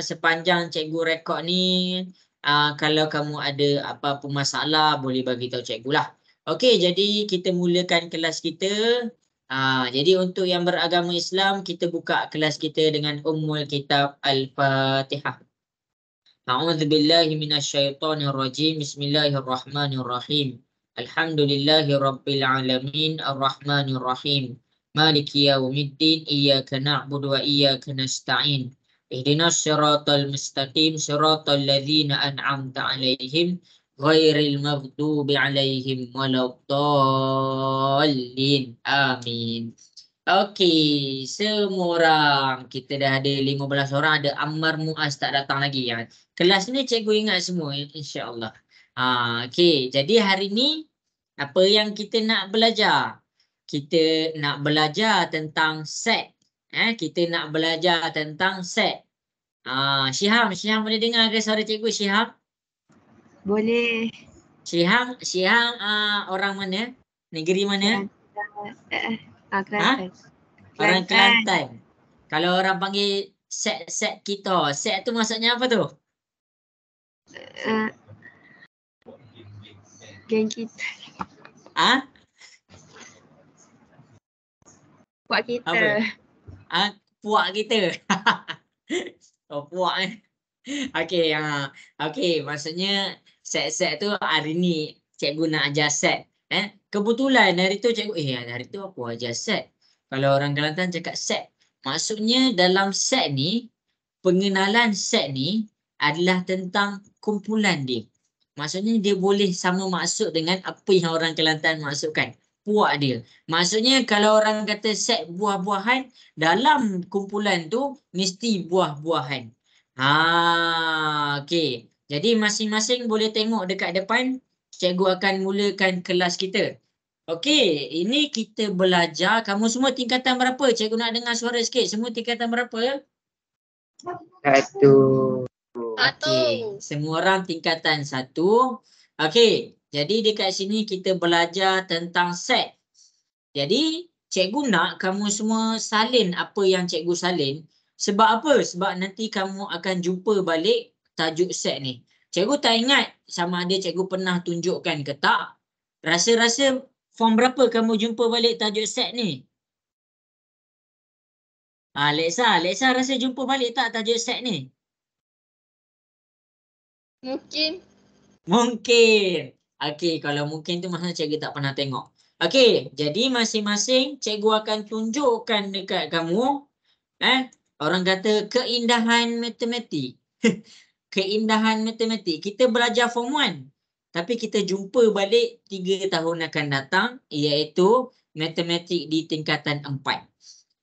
sepanjang cikgu rekod ni, kalau kamu ada apa-apa masalah boleh bagi tahu cikgu lah. Okey, jadi kita mulakan kelas kita. Jadi untuk yang beragama Islam, kita buka kelas kita dengan Ummul Kitab Al-Fatihah. A'udzubillahi minasyaitonirrajim. Bismillahirrahmanirrahim. Alhamdulillahi rabbil alamin arrahmanir rahim. Maliki yaumiddin. Iyyaka na'budu wa iyyaka nasta'in. Ihdinas siratal mustaqim. Siratal ladzina an'amta 'alaihim ghairil maghdubi 'alaihim waladdallin. Amin. Okey, semua orang. Kita dah ada 15 orang. Ada Ammar Muaz tak datang lagi ya. Kelas ni cikgu ingat semua insya-Allah. Okey, jadi hari ni apa yang kita nak belajar? Kita nak belajar tentang set. Kita nak belajar tentang set. Syiham boleh dengar ke suara cikgu Syiham? Boleh. Syiham orang mana? Negeri mana? Kelantan. Orang Kelantan. Kalau orang panggil set kita, set tu maksudnya apa tu? Geng kita. Puak kita. Apa? Puak kita. Oh, puak Okey, okey, maksudnya set tu hari ni cikgu nak ajar set. Kebetulan hari tu cikgu hari tu aku ajar set. Kalau orang Kelantan cakap set, maksudnya dalam set ni, pengenalan set ni adalah tentang kumpulan dia. Maksudnya dia boleh sama maksud dengan apa yang orang Kelantan maksudkan. Puak dia. Maksudnya kalau orang kata set buah-buahan, dalam kumpulan tu mesti buah-buahan. Okey. Jadi masing-masing boleh tengok dekat depan. Cikgu akan mulakan kelas kita. Okey, ini kita belajar. Kamu semua tingkatan berapa? Cikgu nak dengar suara sikit. Semua tingkatan berapa? 1. Okey, semua orang tingkatan 1. Okey, jadi dekat sini kita belajar tentang set. Jadi cikgu nak kamu semua salin apa yang cikgu salin. Sebab apa? Sebab nanti kamu akan jumpa balik tajuk set ni. Cikgu tak ingat sama ada cikgu pernah tunjukkan ke tak. Rasa-rasa form berapa kamu jumpa balik tajuk set ni? Leksa rasa jumpa balik tak tajuk set ni? Mungkin. Okey, kalau mungkin tu maksudnya cikgu tak pernah tengok. Okey, jadi masing-masing cikgu akan tunjukkan dekat kamu orang kata keindahan matematik. Keindahan matematik. Kita belajar form 1. Tapi kita jumpa balik 3 tahun akan datang, iaitu matematik di tingkatan 4.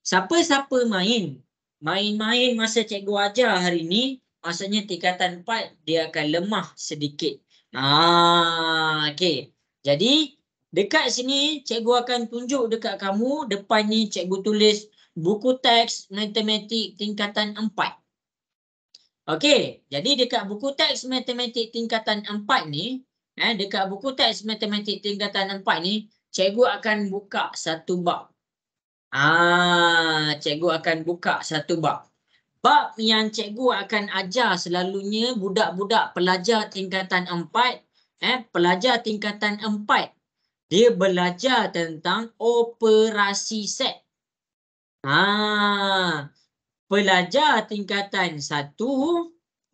Siapa-siapa main masa cikgu ajar hari ni, maksudnya tingkatan 4 dia akan lemah sedikit. Okey. Jadi dekat sini cikgu akan tunjuk dekat kamu, depan ni cikgu tulis buku teks matematik tingkatan 4. Okey, jadi dekat buku teks matematik tingkatan 4 ni, dekat buku teks matematik tingkatan 4 ni, cikgu akan buka satu bab. Cikgu akan buka satu bab. Bab yang cikgu akan ajar selalunya budak-budak pelajar tingkatan 4, pelajar tingkatan 4, dia belajar tentang operasi set. Pelajar tingkatan 1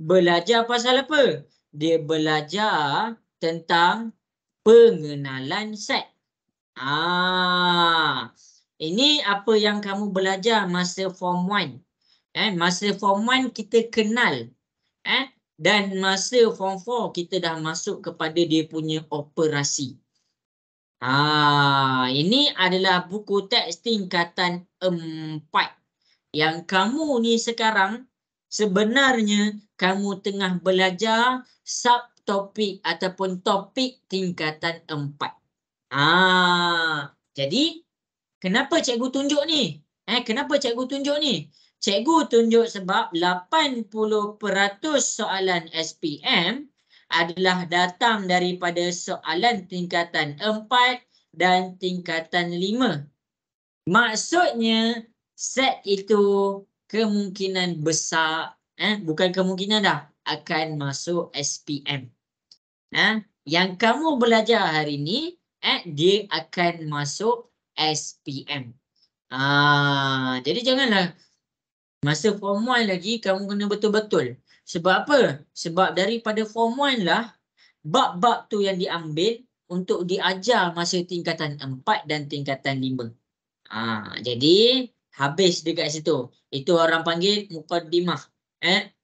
belajar pasal apa? Dia belajar tentang pengenalan set. Ini apa yang kamu belajar masa form 1. Masa form 1 kita kenal. Dan masa form 4 kita dah masuk kepada dia punya operasi. Ini adalah buku teks tingkatan 4. Yang kamu ni sekarang sebenarnya kamu tengah belajar subtopik ataupun topik tingkatan 4. Jadi kenapa cikgu tunjuk ni? Kenapa cikgu tunjuk ni? Cikgu tunjuk sebab 80% soalan SPM adalah datang daripada soalan tingkatan 4 dan tingkatan 5. Maksudnya set itu kemungkinan besar Bukan kemungkinan dah. Akan masuk SPM. Yang kamu belajar hari ni, dia akan masuk SPM. Jadi janganlah masa form 1 lagi kamu kena betul-betul. Sebab apa? Sebab daripada form 1 lah bab-bab tu yang diambil untuk diajar masa tingkatan 4 dan tingkatan 5. Jadi habis dekat situ. Itu orang panggil muqaddimah.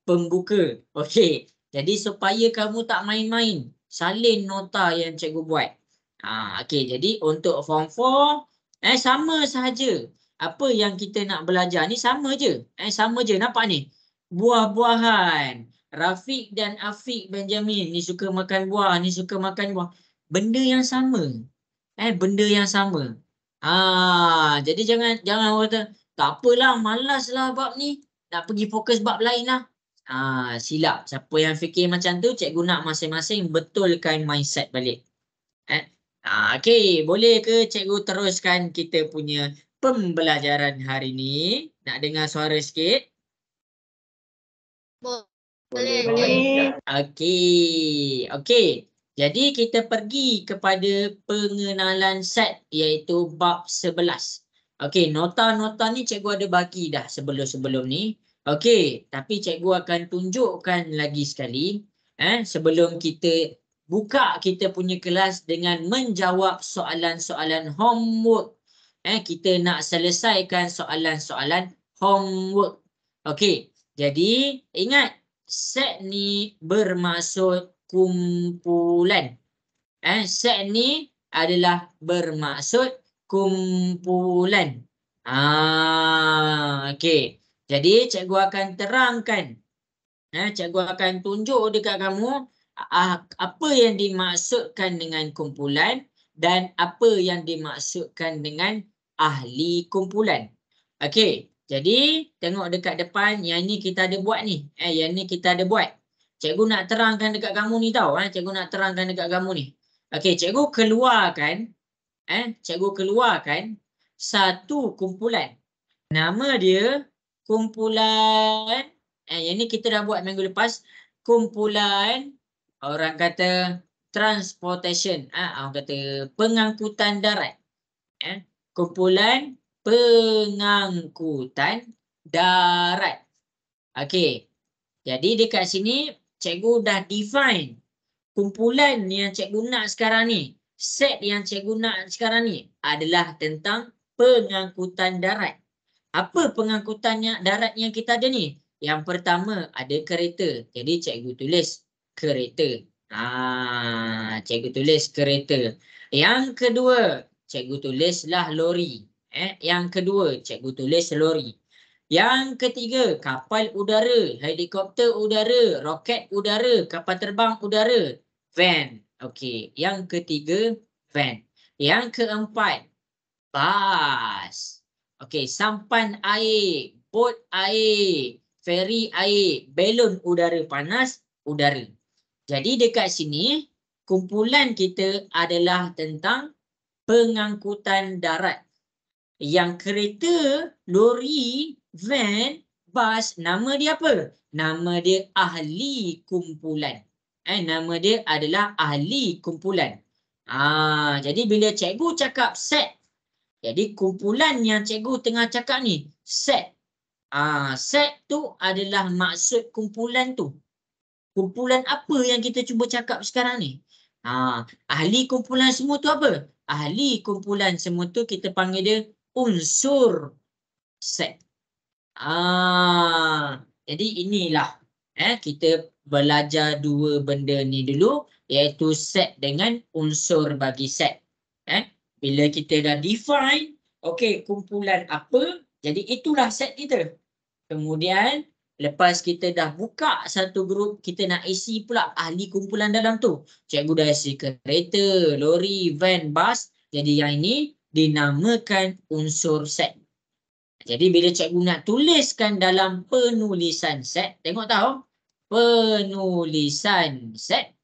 Pembuka. Okey. Jadi supaya kamu tak main-main, salin nota yang cikgu buat. Okey. Jadi untuk form 4 sama sahaja. Apa yang kita nak belajar ni sama je. Sama je. Nampak ni? Buah-buahan. Rafiq dan Afiq Benjamin ni suka makan buah, ni suka makan buah. Benda yang sama. Benda yang sama. Jadi jangan orang kata tak apalah, malaslah bab ni, nak pergi fokus bab lain lah. Silap. Siapa yang fikir macam tu, cikgu nak masing-masing betulkan mindset balik. Okey, boleh ke cikgu teruskan kita punya pembelajaran hari ni? Nak dengar suara sikit? Boleh. Okey. Jadi kita pergi kepada pengenalan set iaitu bab 11. Okey, nota-nota ni cikgu ada bagi dah sebelum-sebelum ni. Okey, tapi cikgu akan tunjukkan lagi sekali sebelum kita buka kita punya kelas dengan menjawab soalan-soalan homework. Kita nak selesaikan soalan-soalan homework. Okey, jadi ingat set ni bermaksud kumpulan. Set ni adalah bermaksud kumpulan. Okey. Jadi cikgu akan terangkan. Cikgu akan tunjuk dekat kamu apa yang dimaksudkan dengan kumpulan dan apa yang dimaksudkan dengan ahli kumpulan. Okey. Jadi tengok dekat depan, yang ni kita ada buat ni. Yang ni kita ada buat. Cikgu nak terangkan dekat kamu ni tau. Cikgu nak terangkan dekat kamu ni. Okey, cikgu keluarkan satu kumpulan. Nama dia kumpulan, yang ni kita dah buat minggu lepas. Kumpulan, orang kata transportation. Orang kata pengangkutan darat. Kumpulan pengangkutan darat. Okey. Jadi dekat sini cikgu dah define kumpulan yang cikgu nak sekarang ni. Set yang cikgu nak sekarang ni adalah tentang pengangkutan darat. Apa pengangkutan darat yang kita ada ni? Yang pertama ada kereta. Jadi cikgu tulis kereta. Cikgu tulis kereta. Yang kedua, cikgu tulislah lori. Yang kedua, cikgu tulis lori. Yang ketiga, kapal udara, helikopter udara, roket udara, kapal terbang udara, van. Okey, yang ketiga, van. Yang keempat, bas. Okey, sampan air, bot air, feri air, belon udara panas, udara. Jadi dekat sini, kumpulan kita adalah tentang pengangkutan darat. Yang kereta, lori, van, bas, nama dia apa? Nama dia ahli kumpulan. Nama dia adalah ahli kumpulan. Jadi bila cikgu cakap set, jadi kumpulan yang cikgu tengah cakap ni, set. Set tu adalah maksud kumpulan tu. Kumpulan apa yang kita cuba cakap sekarang ni? Ahli kumpulan semua tu apa? Ahli kumpulan semua tu kita panggil dia unsur set. Jadi inilah kita belajar dua benda ni dulu, iaitu set dengan unsur bagi set. Bila kita dah define, okey, kumpulan apa, jadi itulah set kita. Kemudian lepas kita dah buka satu grup, kita nak isi pula ahli kumpulan dalam tu. Cikgu dah isi kereta, lori, van, bas. Jadi yang ini dinamakan unsur set. Jadi bila cikgu nak tuliskan dalam penulisan set, tengok tahu, penulisan set.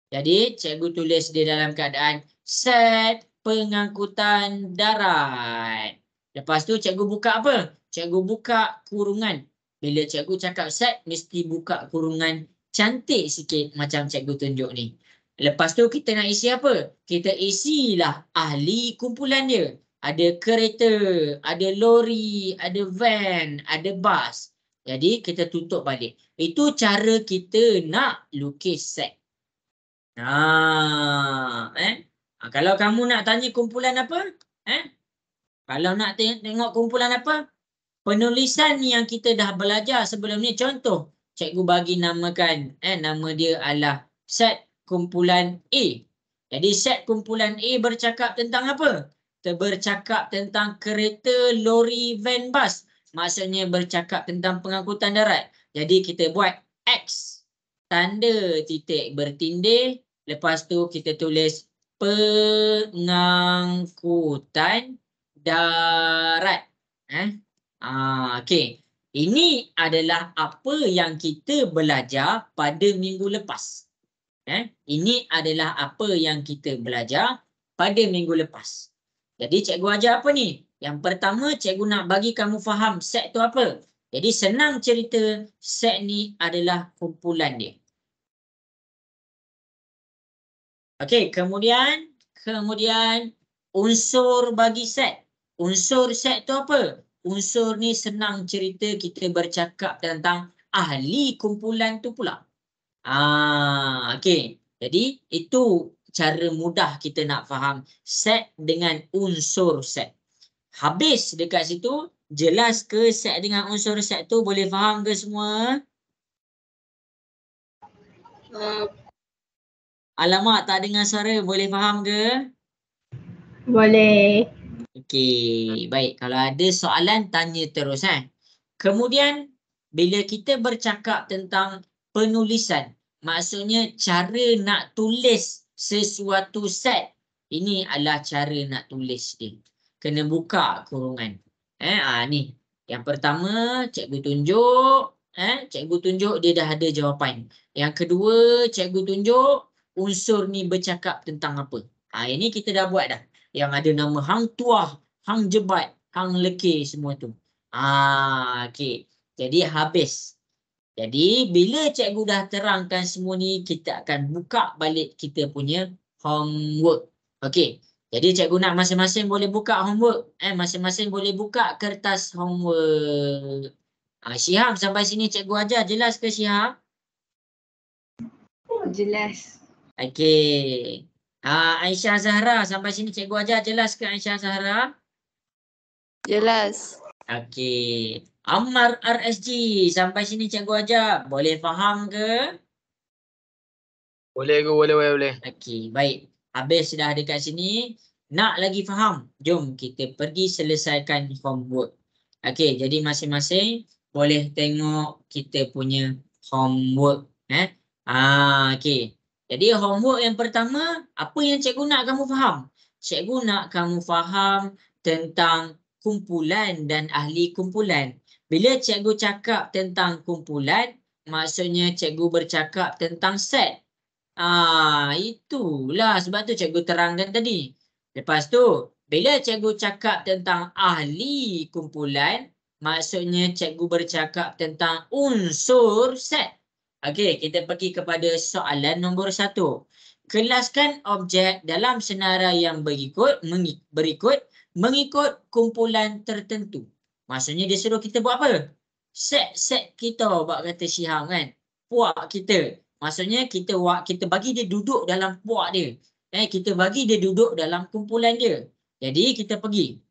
Jadi cikgu tulis dia dalam keadaan set pengangkutan darat. Lepas tu cikgu buka apa? Cikgu buka kurungan. Bila cikgu cakap set, mesti buka kurungan cantik sikit macam cikgu tunjuk ni. Lepas tu kita nak isi apa? Kita isilah ahli kumpulan dia. Ada kereta, ada lori, ada van, ada bas. Jadi kita tutup balik. Itu cara kita nak lukis set. Kalau kamu nak tanya kumpulan apa? Kalau nak tengok kumpulan apa? Penulisan yang kita dah belajar sebelum ni. Contoh, cikgu bagi namakan, nama dia adalah set kumpulan A. Jadi set kumpulan A bercakap tentang apa? Bercakap tentang kereta, lori, van, bas. Maksudnya bercakap tentang pengangkutan darat. Jadi kita buat X, tanda titik bertindih. Lepas tu kita tulis pengangkutan darat. Okey. Ini adalah apa yang kita belajar pada minggu lepas. Ini adalah apa yang kita belajar pada minggu lepas. Jadi cikgu ajar apa ni? Yang pertama, cikgu nak bagi kamu faham set tu apa. Jadi senang cerita, set ni adalah kumpulan dia. Okey, kemudian unsur bagi set. Unsur set tu apa? Unsur ni senang cerita, kita bercakap tentang ahli kumpulan tu pula. Okey. Jadi itu cara mudah kita nak faham set dengan unsur set. Habis dekat situ, jelas ke set dengan unsur set tu? Boleh faham ke semua? Alamak, tak dengar suara. Boleh faham ke? Boleh. Okey, baik. Kalau ada soalan, tanya terus. Kemudian, bila kita bercakap tentang penulisan, maksudnya cara nak tulis sesuatu set. Ini adalah cara nak tulis dia. Kena buka kurungan. Ni. Yang pertama, cikgu tunjuk. Cikgu tunjuk dia dah ada jawapan. Yang kedua, cikgu tunjuk unsur ni bercakap tentang apa. Ini kita dah buat dah. Yang ada nama hang tuah, hang jebat, hang lekir, semua tu. Okey. Jadi habis. Jadi bila cikgu dah terangkan semua ni, kita akan buka balik kita punya homework. Okey. Jadi cikgu nak masing-masing boleh buka homework. Masing-masing boleh buka kertas homework. Syiham, sampai sini cikgu ajar. Jelas ke Syiham? Jelas. Okey. Aisyah Zahra, sampai sini cikgu ajar. Jelas ke Aisyah Zahra? Jelas. Okey. Ammar RSG, sampai sini cikgu ajar. Boleh faham ke? Boleh ke? Boleh. Okey, baik. Habis dah dekat sini. Nak lagi faham? Jom kita pergi selesaikan homework. Okey, jadi masing-masing boleh tengok kita punya homework. Okey. Jadi homework yang pertama, apa yang cikgu nak kamu faham? Cikgu nak kamu faham tentang kumpulan dan ahli kumpulan. Bila cikgu cakap tentang kumpulan, maksudnya cikgu bercakap tentang set. Itulah sebab tu cikgu terangkan tadi. Lepas tu, bila cikgu cakap tentang ahli kumpulan, maksudnya cikgu bercakap tentang unsur set. Okey, kita pergi kepada soalan nombor 1. Kelaskan objek dalam senarai yang berikut mengikut kumpulan tertentu. Maksudnya dia suruh kita buat apa? Set kita, buat kata Syiham kan. Puak kita. Maksudnya kita bagi dia duduk dalam puak dia. Kita bagi dia duduk dalam kumpulan dia. Jadi kita pergi.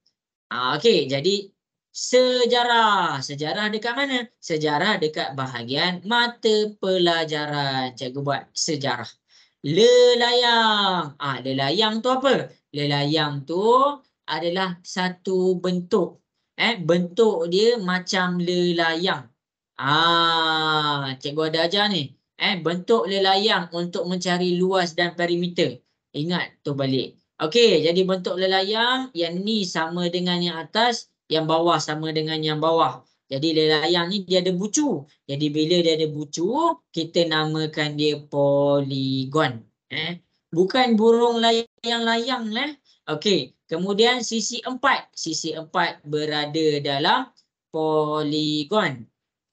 Okey, jadi sejarah. Sejarah dekat mana? Sejarah dekat bahagian mata pelajaran. Cikgu buat sejarah. Lelayang. Lelayang tu apa? Lelayang tu adalah satu bentuk. Bentuk dia macam lelayang. Cikgu ada ajar ni. Bentuk lelayang untuk mencari luas dan perimeter. Ingat tu balik. Okey, jadi bentuk lelayang yang ni sama dengan yang atas, yang bawah sama dengan yang bawah. Jadi lelayang ni dia ada bucu. Jadi bila dia ada bucu, kita namakan dia poligon. Bukan burung layang-layang lah. Okey, kemudian sisi 4. Sisi 4 berada dalam poligon.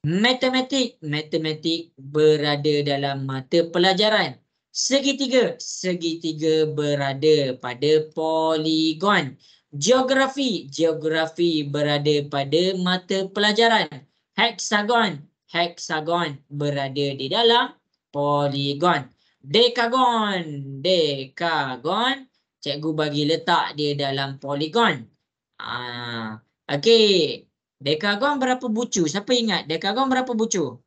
Matematik. Matematik berada dalam mata pelajaran. Segitiga. Segitiga berada pada poligon. Geografi. Geografi berada pada mata pelajaran. Heksagon. Heksagon berada di dalam poligon. Dekagon. Dekagon. Cikgu bagi letak dia dalam poligon. Okey. Dekagon berapa bucu? Siapa ingat? Dekagon berapa bucu?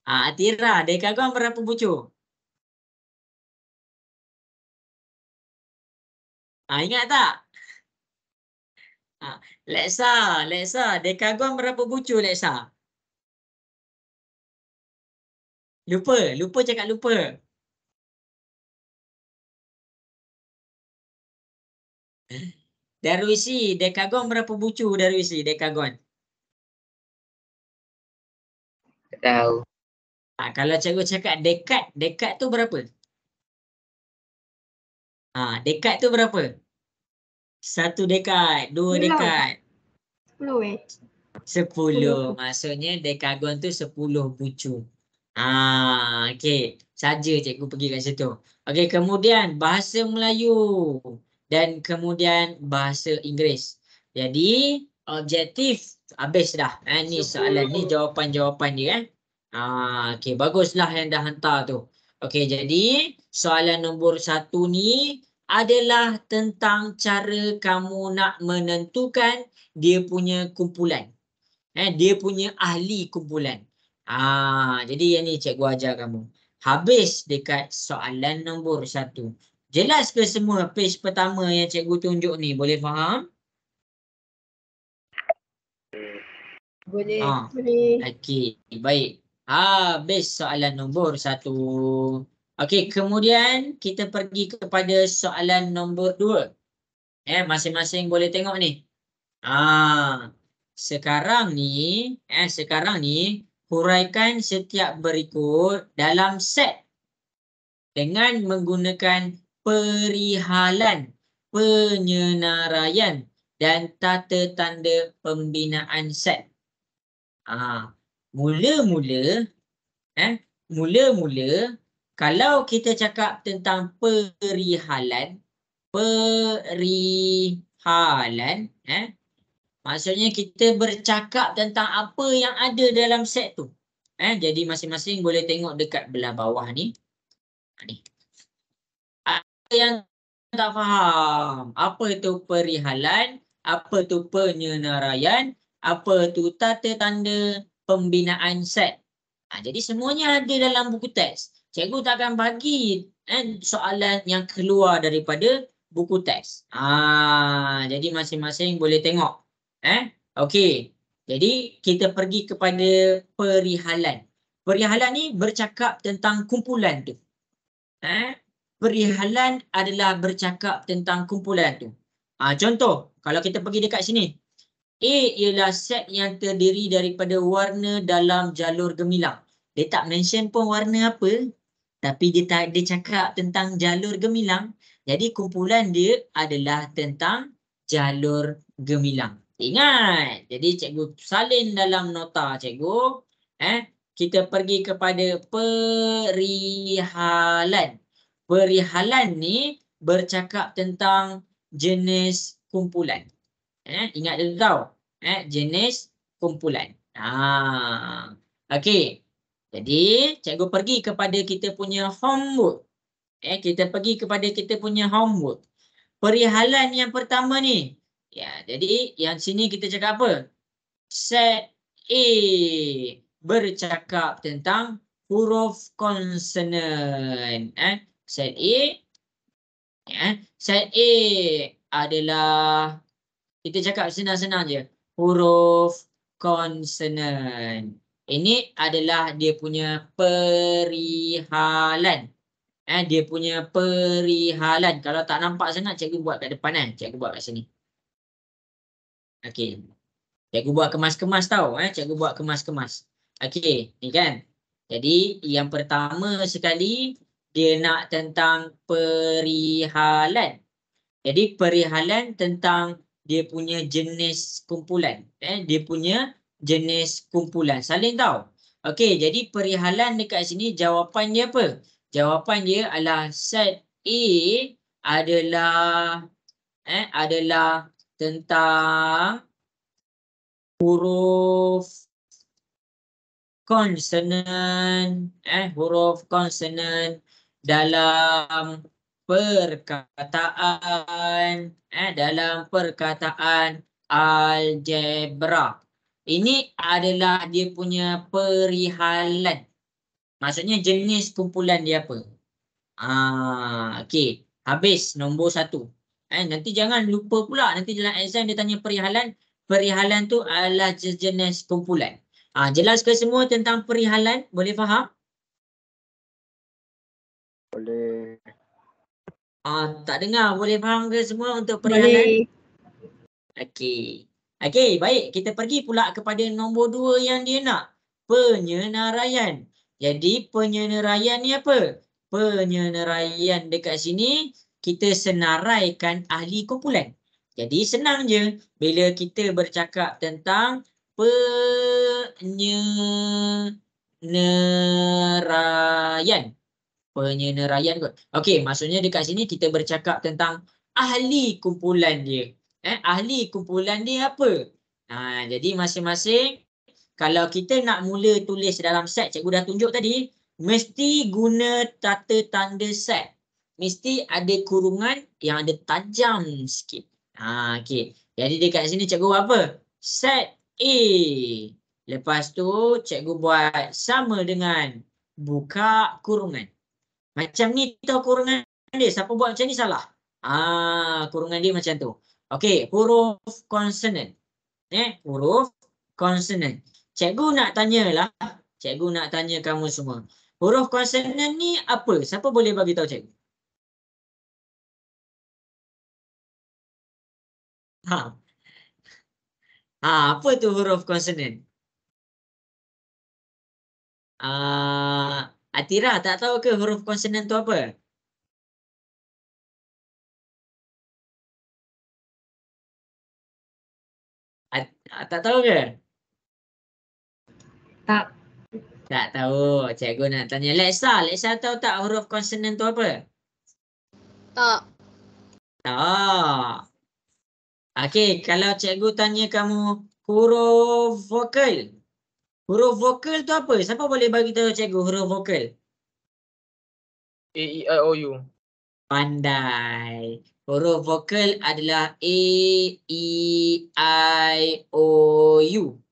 Atira, dekagon berapa bucu? Ingat tak? Leksa, Leksa, dekagon berapa bucu Leksa? Lupa, lupa cakap lupa. Darwisi, dekagon berapa bucu Darwisi, dekagon? Tak tahu. Kalau cikgu cakap dekat, dekat tu berapa? Dekat tu berapa? 1 dekat, 2 10. dekat. 10 10. Maksudnya dekagon tu 10 bucu. Okey. Saja cikgu pergi kat situ. Okey, kemudian bahasa Melayu dan kemudian bahasa Inggeris. Jadi, objektif habis dah. Ni soalan ni jawapan-jawapan dia okey, baguslah yang dah hantar tu. Okey, jadi soalan nombor 1 ni adalah tentang cara kamu nak menentukan dia punya kumpulan. Dia punya ahli kumpulan. Jadi yang ni cikgu ajar kamu. Habis dekat soalan nombor 1. Jelas ke semua page pertama yang cikgu tunjuk ni? Boleh faham? Boleh. Ah. Boleh. Okey, baik. Habis soalan nombor 1. Okey, kemudian kita pergi kepada soalan nombor 2. Masing-masing boleh tengok ni. Sekarang ni huraikan setiap berikut dalam set dengan menggunakan perihalan, penyenaraian dan tata tanda pembinaan set. Mula-mula kalau kita cakap tentang perihalan, maksudnya kita bercakap tentang apa yang ada dalam set tu. Jadi masing-masing boleh tengok dekat belah bawah ni. Ni. Apa yang tak faham? Apa tu perihalan? Apa tu penyenaraian? Apa tu tata tanda pembinaan set? Jadi semuanya ada dalam buku teks. Cikgu takkan bagi soalan yang keluar daripada buku teks. Jadi masing-masing boleh tengok. Okey. Jadi kita pergi kepada perihalan. Perihalan ni bercakap tentang kumpulan tu. Perihalan adalah bercakap tentang kumpulan tu. Contoh, kalau kita pergi dekat sini. A ialah set yang terdiri daripada warna dalam jalur gemilang. Dia tak mention pun warna apa. Tapi dia cakap tentang jalur gemilang. Jadi kumpulan dia adalah tentang jalur gemilang. Ingat. Jadi cikgu salin dalam nota cikgu. Kita pergi kepada perihalan. Perihalan ni bercakap tentang jenis kumpulan. Ingat dulu tau. Jenis kumpulan. Okey. Jadi cikgu pergi kepada kita punya homework. Kita pergi kepada kita punya homework. Perihalan yang pertama ni. Jadi yang sini kita cakap apa? Set A bercakap tentang huruf konsonan. Set A. Set A adalah, kita cakap senang-senang je, huruf konsonan. Ini adalah dia punya perihalan. Dia punya perihalan. Kalau tak nampak sangat, cikgu buat kat depan. Cikgu buat kat sini. Okey. Cikgu buat kemas-kemas tau. Cikgu buat kemas-kemas. Okey. Ni kan. Jadi yang pertama sekali, dia nak tentang perihalan. Jadi perihalan tentang dia punya jenis kumpulan. Dia punya jenis kumpulan. Saling tahu. Okey, jadi perihalan dekat sini jawapan dia apa? Jawapan dia adalah set A adalah tentang huruf konsonan, huruf konsonan dalam perkataan, algebra. Ini adalah dia punya perihalan. Maksudnya jenis kumpulan dia apa? Okey. Habis nombor 1. Nanti jangan lupa pula, nanti dalam exam dia tanya perihalan. Perihalan tu adalah jenis kumpulan. Jelas ke semua tentang perihalan? Boleh faham? Boleh. Tak dengar. Boleh faham ke semua untuk perihalan? Boleh. Okey. Okey, baik. Kita pergi pula kepada nombor 2 yang dia nak. Penyenaraian. Jadi penyenaraian ni apa? Penyenaraian dekat sini kita senaraikan ahli kumpulan. Jadi senang je bila kita bercakap tentang penyenaraian. Penyenaraian kot. Okey, maksudnya dekat sini kita bercakap tentang ahli kumpulan dia. Ahli kumpulan dia apa? Jadi masing-masing kalau kita nak mula tulis dalam set, cikgu dah tunjuk tadi, mesti guna tata tanda set. Mesti ada kurungan yang ada tajam sikit. Okey. Jadi dekat sini cikgu buat apa? Set A. Lepas tu cikgu buat sama dengan buka kurungan. Macam ni tahu kurungan dia. Siapa buat macam ni salah. Kurungan dia macam tu. Okey, huruf konsonan. Huruf konsonan. Cikgu nak tanyalah. Cikgu nak tanya kamu semua. Huruf konsonan ni apa? Siapa boleh bagi tahu cikgu? Apa tu huruf konsonan? Atira tak tahu ke huruf konsonan tu apa? Tak tahu ke? Tak. Tak tahu. Cikgu nak tanya Lexa. Lexa tahu tak huruf konsonan tu apa? Tak. Tak. Okey, kalau cikgu tanya kamu huruf vokal. Huruf vokal tu apa? Siapa boleh bagi tahu cikgu huruf vokal? A, E, I, O, U. Pandai. Huruf vokal adalah A, E, I, O, U.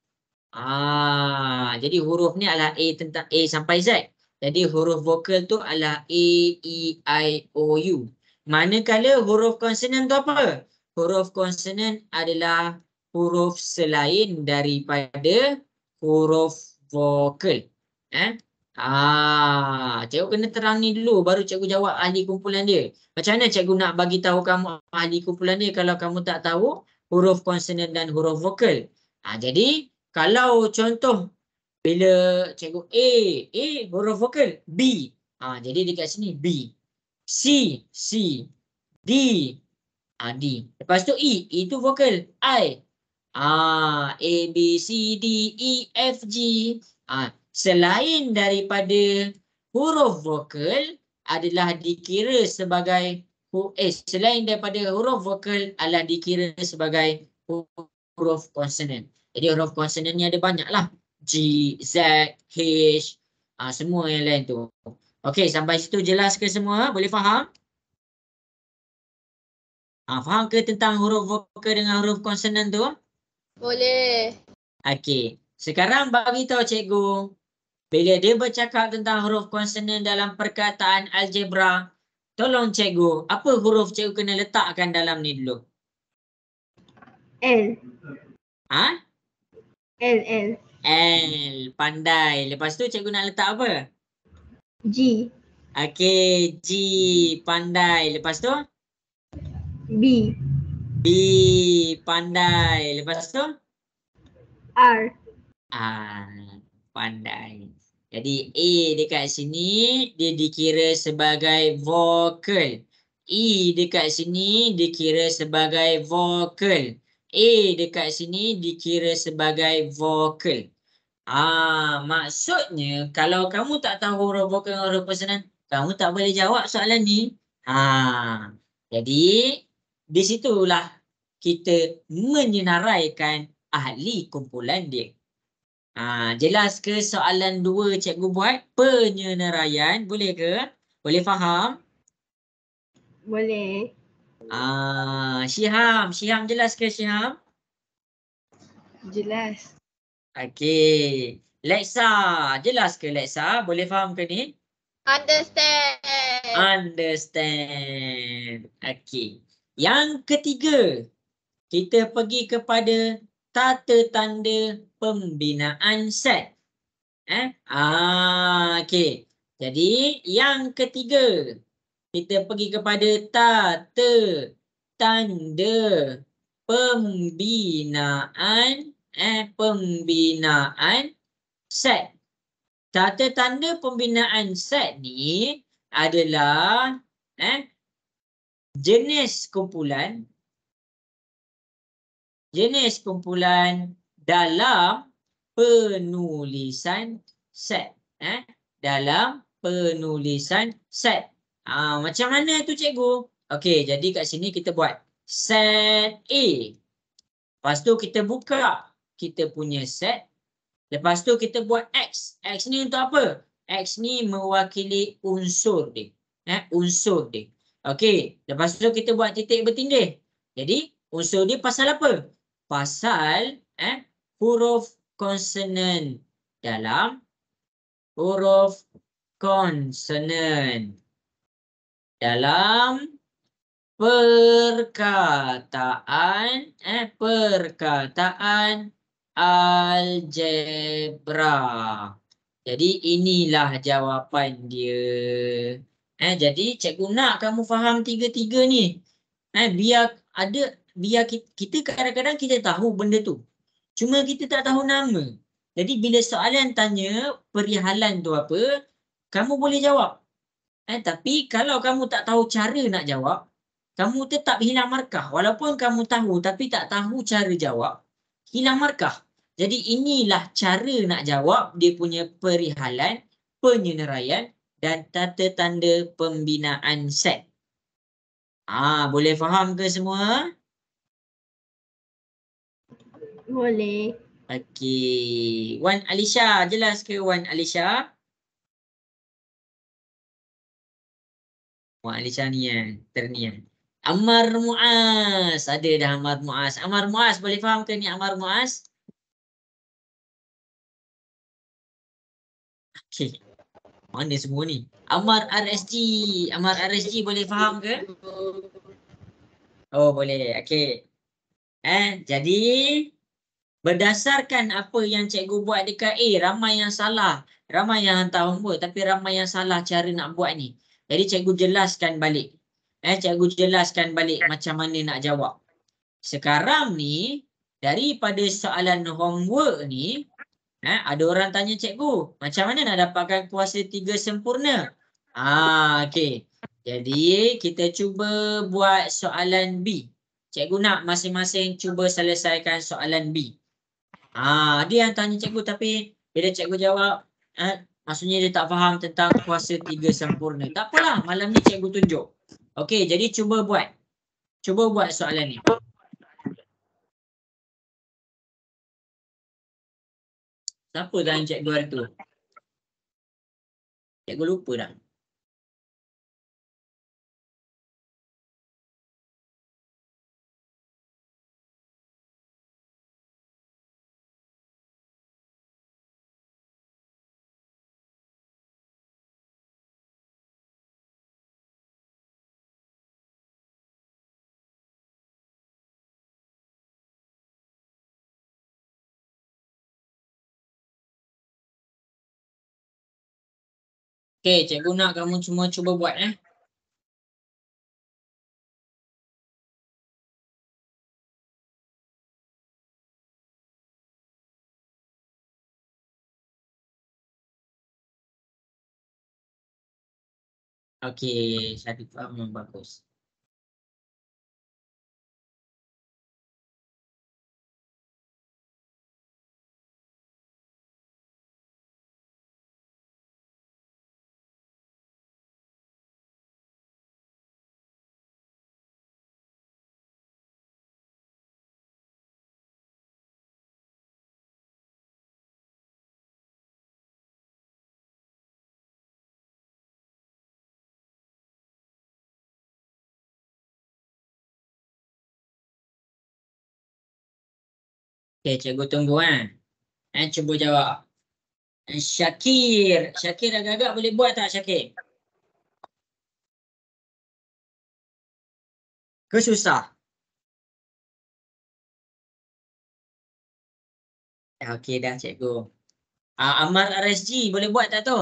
Jadi huruf ni adalah A tentang A sampai Z. Jadi huruf vokal tu adalah A, E, I, O, U. Manakala huruf konsonan tu apa? Huruf konsonan adalah huruf selain daripada huruf vokal. Cikgu kena terang ni dulu baru cikgu jawab ahli kumpulan dia. Macam mana cikgu nak bagi tahu kamu ahli kumpulan dia kalau kamu tak tahu huruf konsonan dan huruf vokal? Jadi kalau contoh bila cikgu A huruf vokal, B. Jadi dekat sini B. C, D, D. Lepas tu E tu vokal, I. A, B, C, D, E, F, G. Selain daripada huruf vokal adalah dikira sebagai selain daripada huruf vokal adalah dikira sebagai huruf konsonan. Jadi huruf konsonan ni ada banyak lah. G, Z, H, semua yang lain tu. Okey, sampai situ jelas ke semua? Boleh faham? Faham ke tentang huruf vokal dengan huruf konsonan tu? Boleh. Okey, sekarang bagi tahu cikgu. Bila dia bercakap tentang huruf konsonan dalam perkataan algebra, tolong cikgu, apa huruf cikgu kena letakkan dalam ni dulu? L. L. L, pandai. Lepas tu cikgu nak letak apa? G. Okey, G, pandai. Lepas tu? B. B, pandai. Lepas tu? R. Pandai. Jadi A dekat sini dia dikira sebagai vokal. E dekat sini dikira sebagai vokal. A dekat sini dikira sebagai vokal. Maksudnya kalau kamu tak tahu huruf vokal dan huruf konsonan, kamu tak boleh jawab soalan ni. Jadi di situlah kita menyenaraikan ahli kumpulan dia. Jelas ke soalan 2 cikgu buat penyenaraian? Boleh ke? Boleh faham? Boleh. Syiham jelas ke Syiham? Jelas. Okey. Lexa, jelas ke Lexa? Boleh faham ke ni? Understand. Understand. Okey. Yang ketiga, kita pergi kepada tata tanda pembinaan set. Okey. Jadi yang ketiga, kita pergi kepada tata tanda pembinaan set. Tata tanda pembinaan set ni adalah jenis kumpulan dalam penulisan set. Dalam penulisan set. Macam mana tu cikgu? Okey, jadi kat sini kita buat set A. Lepas tu kita buka kita punya set. Lepas tu kita buat X. X ni untuk apa? X ni mewakili unsur dia. Unsur dia. Okey, lepas tu kita buat titik bertindih. Jadi unsur dia pasal apa? Pasal huruf konsonan dalam huruf konsonan dalam perkataan algebra. Jadi inilah jawapan dia. Jadi cikgu nak kamu faham tiga-tiga ni. Biar kita kadang-kadang kita tahu benda tu. Cuma kita tak tahu nama. Jadi bila soalan tanya perihalan tu apa, kamu boleh jawab. Tapi kalau kamu tak tahu cara nak jawab, kamu tetap hilang markah. Walaupun kamu tahu tapi tak tahu cara jawab, hilang markah. Jadi inilah cara nak jawab dia punya perihalan, penyenaraian dan tata tanda pembinaan set. Boleh faham ke semua? Boleh. Okey. Wan Alisha, jelas ke Wan Alisha? Wan Alisha ni ternian. Ammar Muaz. Ada dah Ammar Muaz. Ammar Muaz, boleh faham ke ni Ammar Muaz? Okey. Mana semua ni? Ammar RSG. Ammar RSG boleh faham ke? Oh, boleh. Okey. Jadi berdasarkan apa yang cikgu buat dekat A, ramai yang salah. Ramai yang hantar homework tapi ramai yang salah cara nak buat ni. Jadi cikgu jelaskan balik. Cikgu jelaskan balik macam mana nak jawab. Sekarang ni, daripada soalan homework ni, ada orang tanya cikgu, macam mana nak dapatkan kuasa 3 sempurna? Okey. Jadi, kita cuba buat soalan B. Cikgu nak masing-masing cuba selesaikan soalan B. Dia yang tanya cikgu tapi bila cikgu jawab, maksudnya dia tak faham tentang kuasa 3 sempurna. Tak apalah, malam ni cikgu tunjuk. Okey, jadi cuba buat. Cuba buat soalan ni. Siapa tanya cikgu hari tu? Cikgu lupa dah. Okey, cikgu nak kamu semua cuba buat Okey, Syarif faham bagus. Okey, cikgu tunggu cuba jawab. Syakir. Syakir agak-agak boleh buat tak Syakir? Ke susah? Okey dah cikgu. Amal RSG boleh buat tak tu?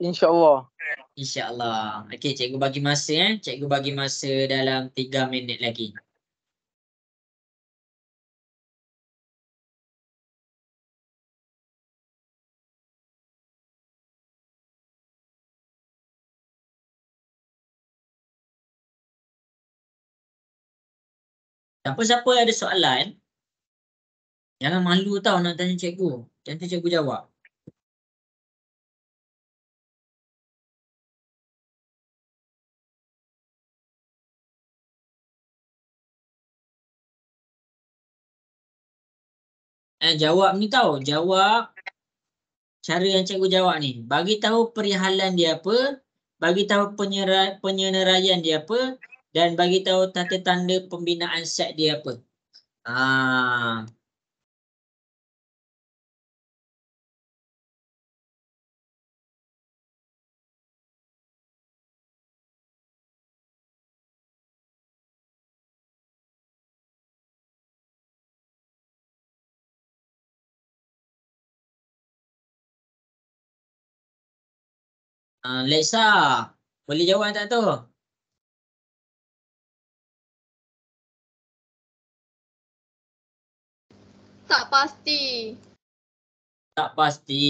InsyaAllah. InsyaAllah. Okey, cikgu bagi masa Cikgu bagi masa dalam 3 minit lagi. Siapa-siapa ada soalan, jangan malu tau nak tanya cikgu. Nanti cikgu jawab. Jawab ni tau. Jawab cara yang cikgu jawab ni. Bagi tahu perihalan dia apa, bagi tahu penyeneraian dia apa, dan bagi tahu tata tanda pembinaan set dia apa. Lexa, boleh jawab tak tu? Tak pasti. Tak pasti.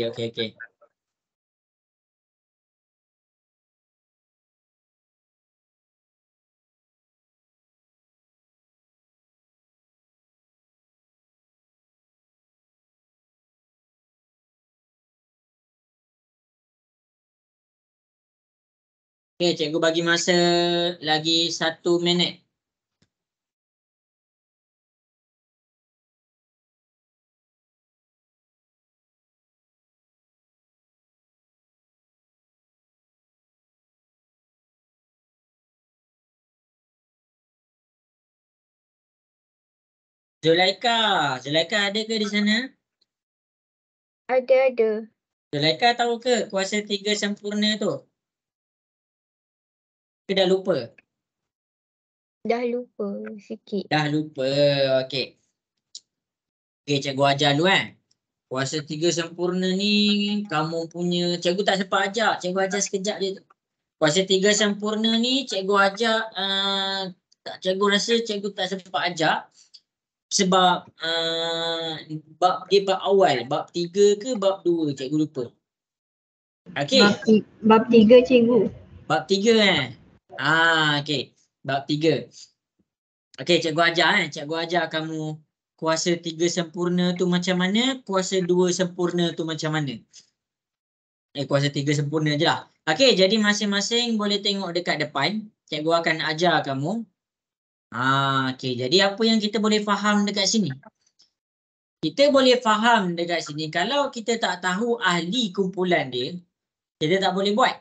Okey, okey. Okey, cikgu bagi masa lagi 1 minit. Zulaika. Zulaika ada ke di sana? Ada. Zulaika tahu ke kuasa 3 sempurna tu? Ke dah lupa? Dah lupa sikit. Dah lupa. Okey. Okey, cikgu ajar dulu Kuasa 3 sempurna ni kamu punya, cikgu tak sempat ajar. Cikgu ajar sekejap je tu. Kuasa 3 sempurna ni cikgu ajar, cikgu rasa cikgu tak sempat ajar. Sebab dia bab awal. Bab 3 ke bab 2 cikgu lupa. Okey. Bab 3 cikgu. Bab 3 okey. Bab 3. Okey, cikgu ajar Cikgu ajar kamu kuasa 3 sempurna tu macam mana, kuasa 2 sempurna tu macam mana. Kuasa 3 sempurna je lah. Okey, jadi masing-masing boleh tengok dekat depan. Cikgu akan ajar kamu. Okey, jadi apa yang kita boleh faham dekat sini? Kita boleh faham dekat sini, kalau kita tak tahu ahli kumpulan dia, kita tak boleh buat.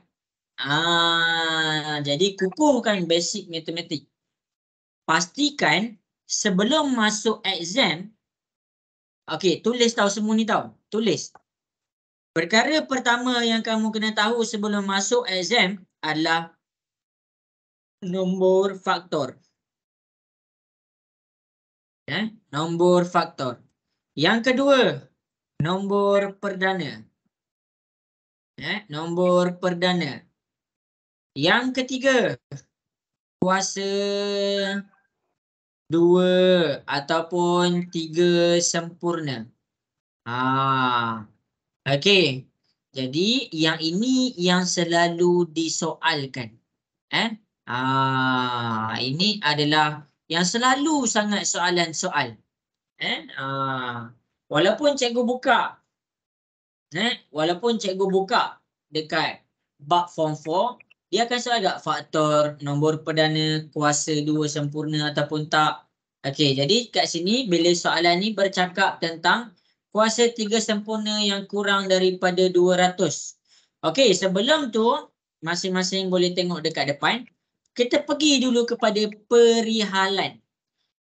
Jadi kukuhkan basic matematik. Pastikan sebelum masuk exam, okey, tulis tahu semua ni tahu. Tulis. Perkara pertama yang kamu kena tahu sebelum masuk exam adalah nombor faktor. Nombor faktor. Yang kedua, nombor perdana. Nombor perdana. Yang ketiga, kuasa 2 ataupun 3 sempurna. Okey. Jadi yang ini yang selalu disoalkan. Ini adalah yang selalu sangat soalan-soal. Walaupun cikgu buka dekat bab form 4, dia akan soal agak faktor, nombor perdana, kuasa 2 sempurna ataupun tak. Okey, jadi kat sini bila soalan ni bercakap tentang kuasa 3 sempurna yang kurang daripada 200. Okey, sebelum tu masing-masing boleh tengok dekat depan. kita pergi dulu kepada perihalan.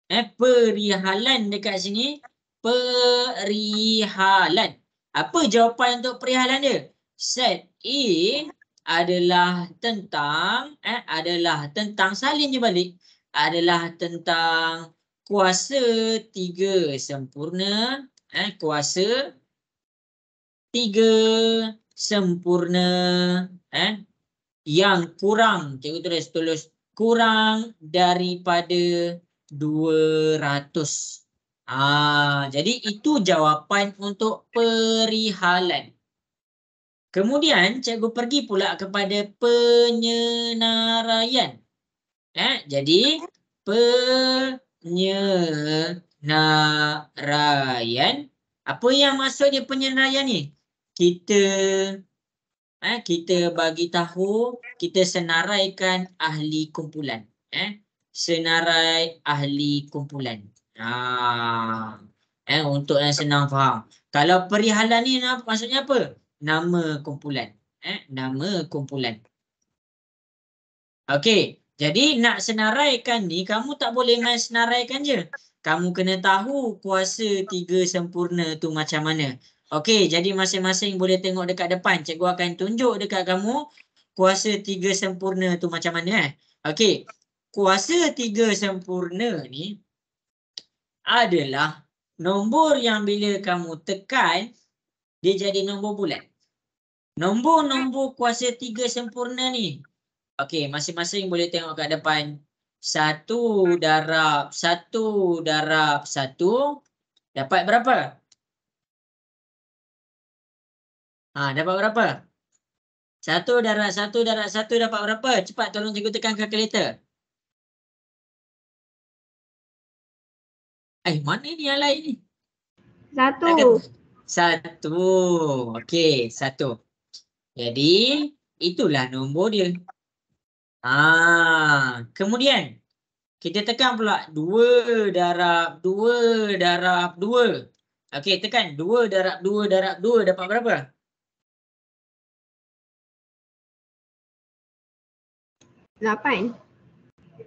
Perihalan dekat sini. Perihalan. Apa jawapan untuk perihalan dia? Set A adalah tentang salin je balik. Adalah tentang kuasa 3 sempurna. Kuasa 3 sempurna. Yang kurang. Cikgu tulis kurang daripada 200. Jadi itu jawapan untuk perihalan. Kemudian cikgu pergi pula kepada penyenaraian. Jadi penyenaraian. Apa yang maksud dia penyenaraian ni? Kita bagi tahu, kita senaraikan ahli kumpulan. Senarai ahli kumpulan. Untuk yang senang faham. Kalau perihalan ni maksudnya apa? Nama kumpulan. Nama kumpulan. Okey. Jadi nak senaraikan ni, kamu tak boleh main senaraikan je. Kamu kena tahu kuasa 3 sempurna tu macam mana. Okey, jadi masing-masing boleh tengok dekat depan. Cikgu akan tunjuk dekat kamu kuasa 3 sempurna tu macam mana. Okey, kuasa 3 sempurna ni adalah nombor yang bila kamu tekan, dia jadi nombor bulat. Nombor-nombor kuasa 3 sempurna ni. Okey, masing-masing boleh tengok kat depan. 1 darab 1 darab 1 dapat berapa? Dapat berapa? 1 darab 1 darab 1 dapat berapa? Cepat tolong cikgu tekan kalkulator. Mana ni yang lain ni? 1. 1. Okey, 1. Jadi, itulah nombor dia. Kemudian, kita tekan pula 2 darab 2 darab 2. Okey, tekan 2 darab 2 darab 2 dapat berapa? Lapan.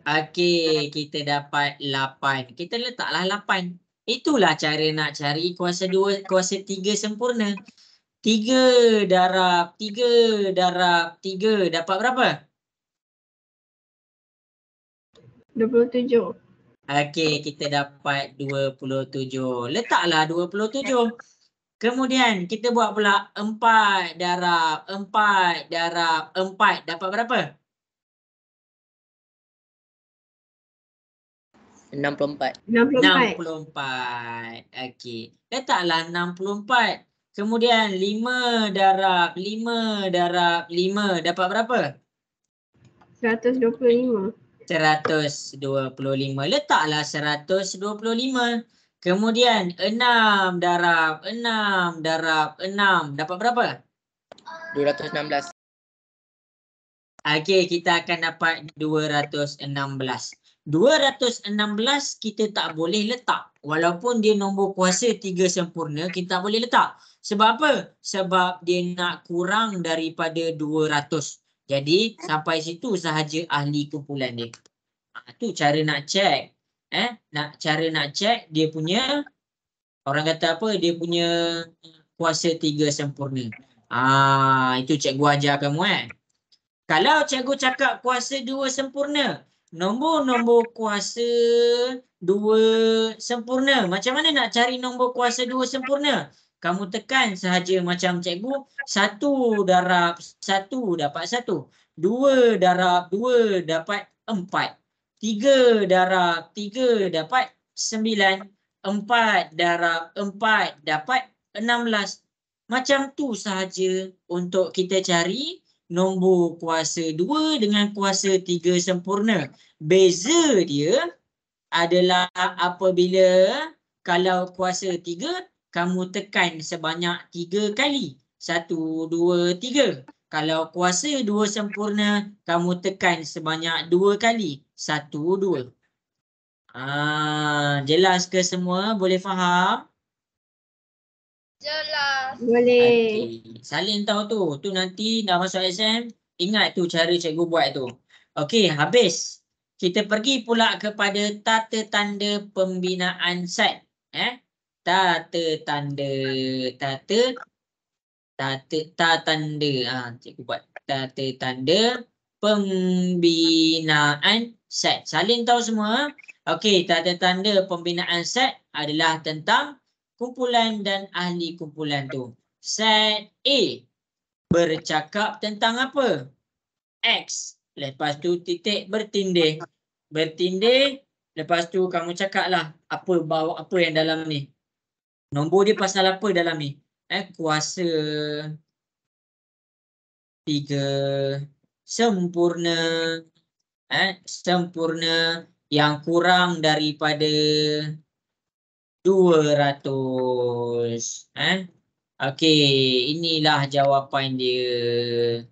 Okey, kita dapat 8. Kita letaklah 8. Itulah cara nak cari kuasa 2, kuasa 3 sempurna. 3 darab 3 darab 3 dapat berapa? 27. Okey, kita dapat 27. Letaklah 27. Kemudian kita buat pula 4 darab 4 darab 4 dapat berapa? 64. 64. Okey. Letaklah 64. Kemudian 5 darab 5 darab 5 dapat berapa? 125. 125. Letaklah 125. Kemudian 6 darab 6 darab 6 dapat berapa? 216. Okey, kita akan dapat 216. 216 kita tak boleh letak. Walaupun dia nombor kuasa 3 sempurna, kita tak boleh letak. Sebab apa? Sebab dia nak kurang daripada 200. Jadi sampai situ sahaja ahli kumpulan dia. Tu cara nak check. Cara nak check dia punya, orang kata apa? Dia punya kuasa 3 sempurna. Itu cikgu ajar kamu. Kalau cikgu cakap kuasa 2 sempurna, nombor-nombor kuasa 2 sempurna. Macam mana nak cari nombor kuasa 2 sempurna? Kamu tekan sahaja macam cikgu. 1 darab 1 dapat 1. 2 darab 2 dapat 4. 3 darab 3 dapat 9. 4 darab 4 dapat 16. Macam tu sahaja untuk kita cari nombor kuasa 2 dengan kuasa 3 sempurna. Beza dia adalah apabila kalau kuasa 3, kamu tekan sebanyak 3 kali. 1, 2, 3. Kalau kuasa 2 sempurna, kamu tekan sebanyak 2 kali. 1, 2. Jelas ke semua? Boleh faham? Jelas. Boleh. Salin tahu tu. Tu nanti dah masuk exam, ingat tu cara cikgu buat tu. Okey, habis. Kita pergi pula kepada tata tanda pembinaan set. Tata tanda cikgu buat tata tanda pembinaan set. Salin tahu semua? Okey, tata tanda pembinaan set adalah tentang kumpulan dan ahli kumpulan tu. Set A bercakap tentang apa? X. Lepas tu titik bertindih. Bertindih. Lepas tu kamu cakap lah apa yang dalam ni. Nombor dia pasal apa dalam ni? Kuasa 3 sempurna. Sempurna yang kurang daripada 200. Okey, inilah jawapan dia.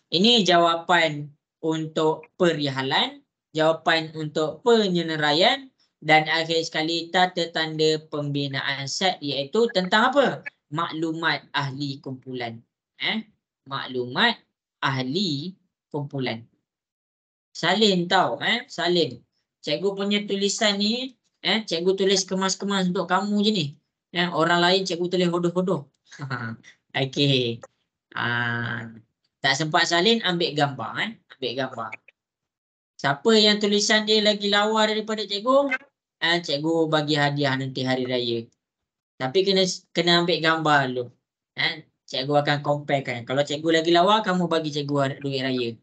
Ini jawapan untuk perihalan, jawapan untuk penyeneraian dan akhir sekali tata tanda pembinaan set iaitu tentang apa? Maklumat ahli kumpulan. Maklumat ahli kumpulan. Salin tau, salin. Cikgu punya tulisan ni, cikgu tulis kemas-kemas untuk kamu je ni. Orang lain cikgu tulis hodoh-hodoh. Okey. Tak sempat salin, ambil gambar. Ambil gambar. Siapa yang tulisan dia lagi lawa daripada cikgu, cikgu bagi hadiah nanti hari raya. Tapi kena ambil gambar dulu. Cikgu akan comparekan. Kalau cikgu lagi lawa, kamu bagi cikgu duit raya.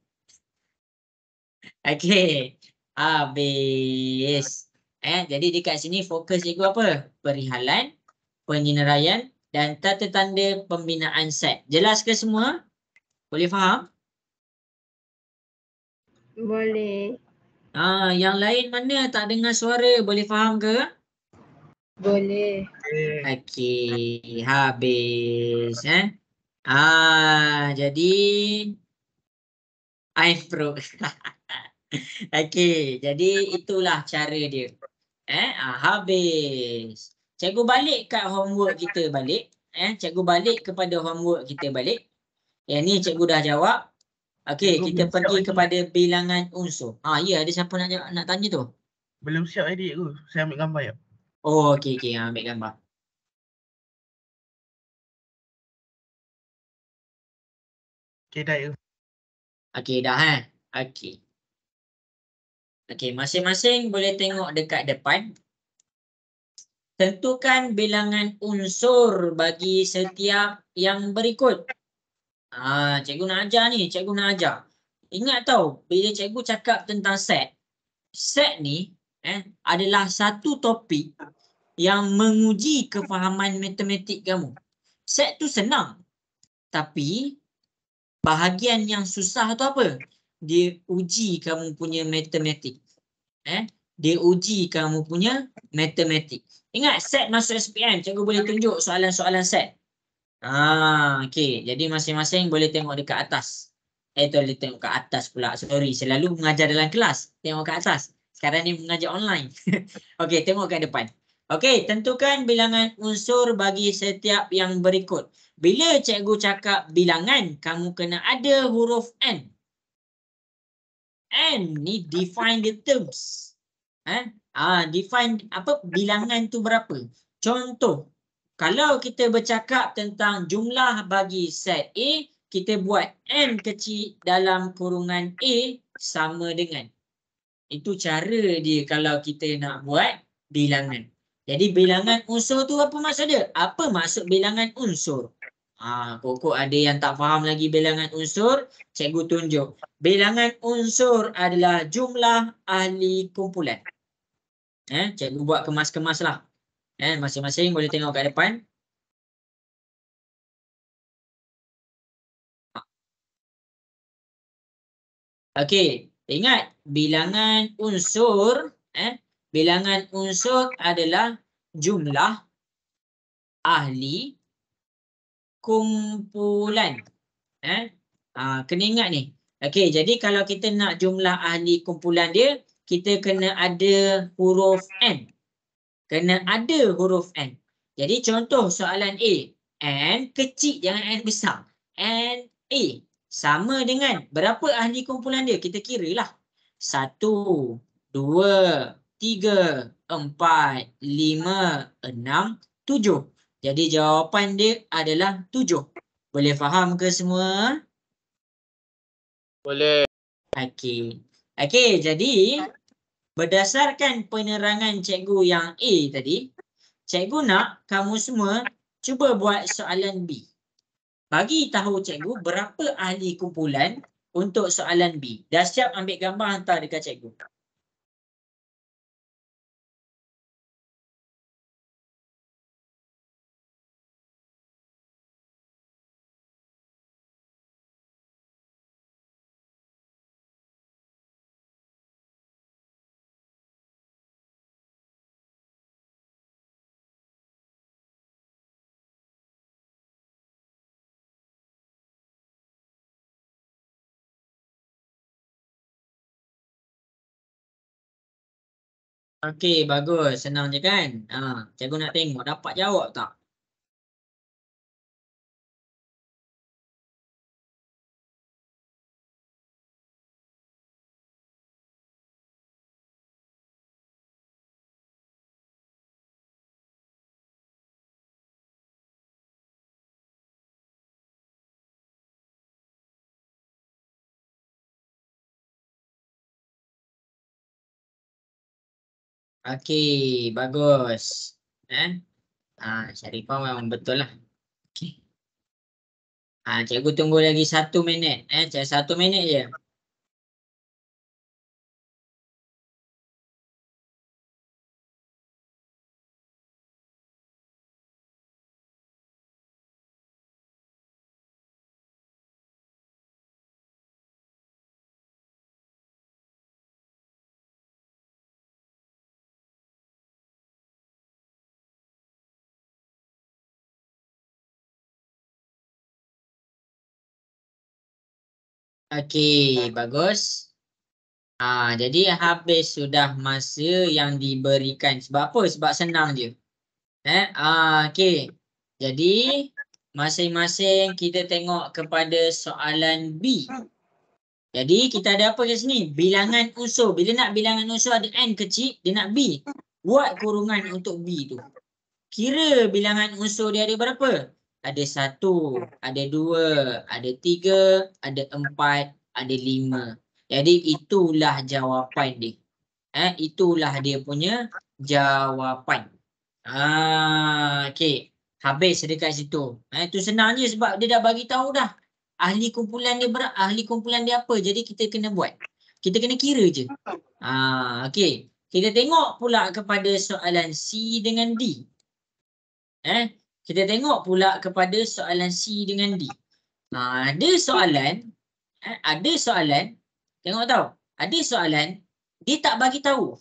Okey. Habis. Jadi dekat sini fokus cikgu apa? Perihalan, penyeneraian dan tata tanda pembinaan set. Jelas ke semua? Boleh faham? Boleh. Yang lain mana tak dengar suara? Boleh faham ke? Boleh. Okey, habis. Jadi I'm pro. Okey, jadi itulah cara dia. Habis. Cikgu balik kat homework kita balik. Cikgu balik kepada homework kita balik. Yang ni cikgu dah jawab. Okey, kita pergi kepada bilangan unsur. Ya, ada siapa nak tanya tu? Belum siap edit tu. Saya ambil gambar ya. Oh, okey, ambil gambar. Okey, dah ya. Okey, dah Okey. Okey, masing-masing boleh tengok dekat depan. Tentukan bilangan unsur bagi setiap yang berikut. Cikgu nak ajar ni, cikgu nak ajar. Ingat tau, bila cikgu cakap tentang set. Set ni adalah satu topik yang menguji kefahaman matematik kamu. Set tu senang. Tapi bahagian yang susah tu apa? Dia uji kamu punya matematik. Dia uji kamu punya matematik. Ingat set masuk SPM, cikgu boleh tunjuk soalan-soalan set. Okey, jadi masing-masing boleh tengok dekat atas. Boleh tengok kat atas pula. Sorry, selalu mengajar dalam kelas. Tengok kat atas. Sekarang ni mengajar online. Okey, tengok kat depan. Okey, tentukan bilangan unsur bagi setiap yang berikut. Bila cikgu cakap bilangan, kamu kena ada huruf N. N ni define the terms. Define apa bilangan tu berapa. Contoh, kalau kita bercakap tentang jumlah bagi set A, kita buat N kecil dalam kurungan A sama dengan. Itu cara dia kalau kita nak buat bilangan. Jadi bilangan unsur tu apa maksud dia? Apa maksud bilangan unsur? Kok ada yang tak faham lagi bilangan unsur? Cikgu tunjuk. Bilangan unsur adalah jumlah ahli kumpulan. Cikgu buat kemas-kemas lah. Masing-masing boleh tengok kat depan. Okey, ingat bilangan unsur adalah jumlah ahli kumpulan. Kena ingat ni. Okey, jadi kalau kita nak jumlah ahli kumpulan dia, kita kena ada huruf N. Kena ada huruf N. Jadi contoh soalan A. N kecil, jangan N besar. N A sama dengan berapa ahli kumpulan dia? Kita kira lah. 1, 2, 3, 4, 5, 6, 7. Jadi jawapan dia adalah 7. Boleh faham ke semua? Boleh. Okey. Okey, jadi berdasarkan penerangan cikgu yang A tadi, cikgu nak kamu semua cuba buat soalan B. Bagi tahu cikgu berapa ahli kumpulan untuk soalan B. Dah siap ambil gambar hantar dekat cikgu. Okey, bagus. Senang je kan? Cikgu nak tengok dapat jawab tak? Okey, bagus. Syarifah memang betul lah. Okey. Cikgu tunggu lagi 1 minit. 1 minit je. Okey, bagus. Jadi habis sudah masa yang diberikan. Sebab apa? Sebab senang je. Okey. Jadi masing-masing kita tengok kepada soalan B. Jadi kita ada apa kat sini? Bilangan unsur. Bila nak bilangan unsur ada N kecil, dia nak B. Buat kurungan untuk B tu. Kira bilangan unsur dia ada berapa? Ada 1, ada 2, ada 3, ada 4, ada 5. Jadi itulah jawapan dia. Itulah dia punya jawapan. Okey. Habis dekat situ. Itu senang je sebab dia dah bagi tahu dah. Ahli kumpulan dia apa. Jadi kita kena buat. Kita kena kira je. Okey. Kita tengok pula kepada soalan C dengan D. Kita tengok pula kepada soalan C dengan D. Ada soalan, tengok tahu. Ada soalan, dia tak bagi tahu.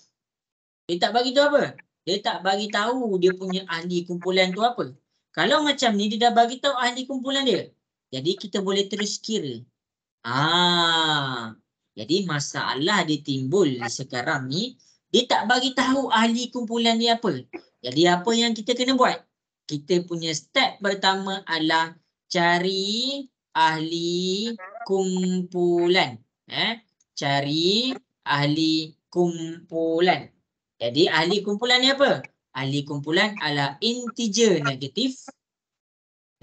Dia tak bagi tahu apa? Dia tak bagi tahu dia punya ahli kumpulan tu apa. Kalau macam ni, dia dah bagi tahu ahli kumpulan dia. Jadi kita boleh terus kira. Jadi masalah dia timbul sekarang ni, dia tak bagi tahu ahli kumpulan dia apa. Jadi apa yang kita kena buat? Kita punya step pertama adalah cari ahli kumpulan. Cari ahli kumpulan. Jadi ahli kumpulan ni apa? Ahli kumpulan adalah integer negatif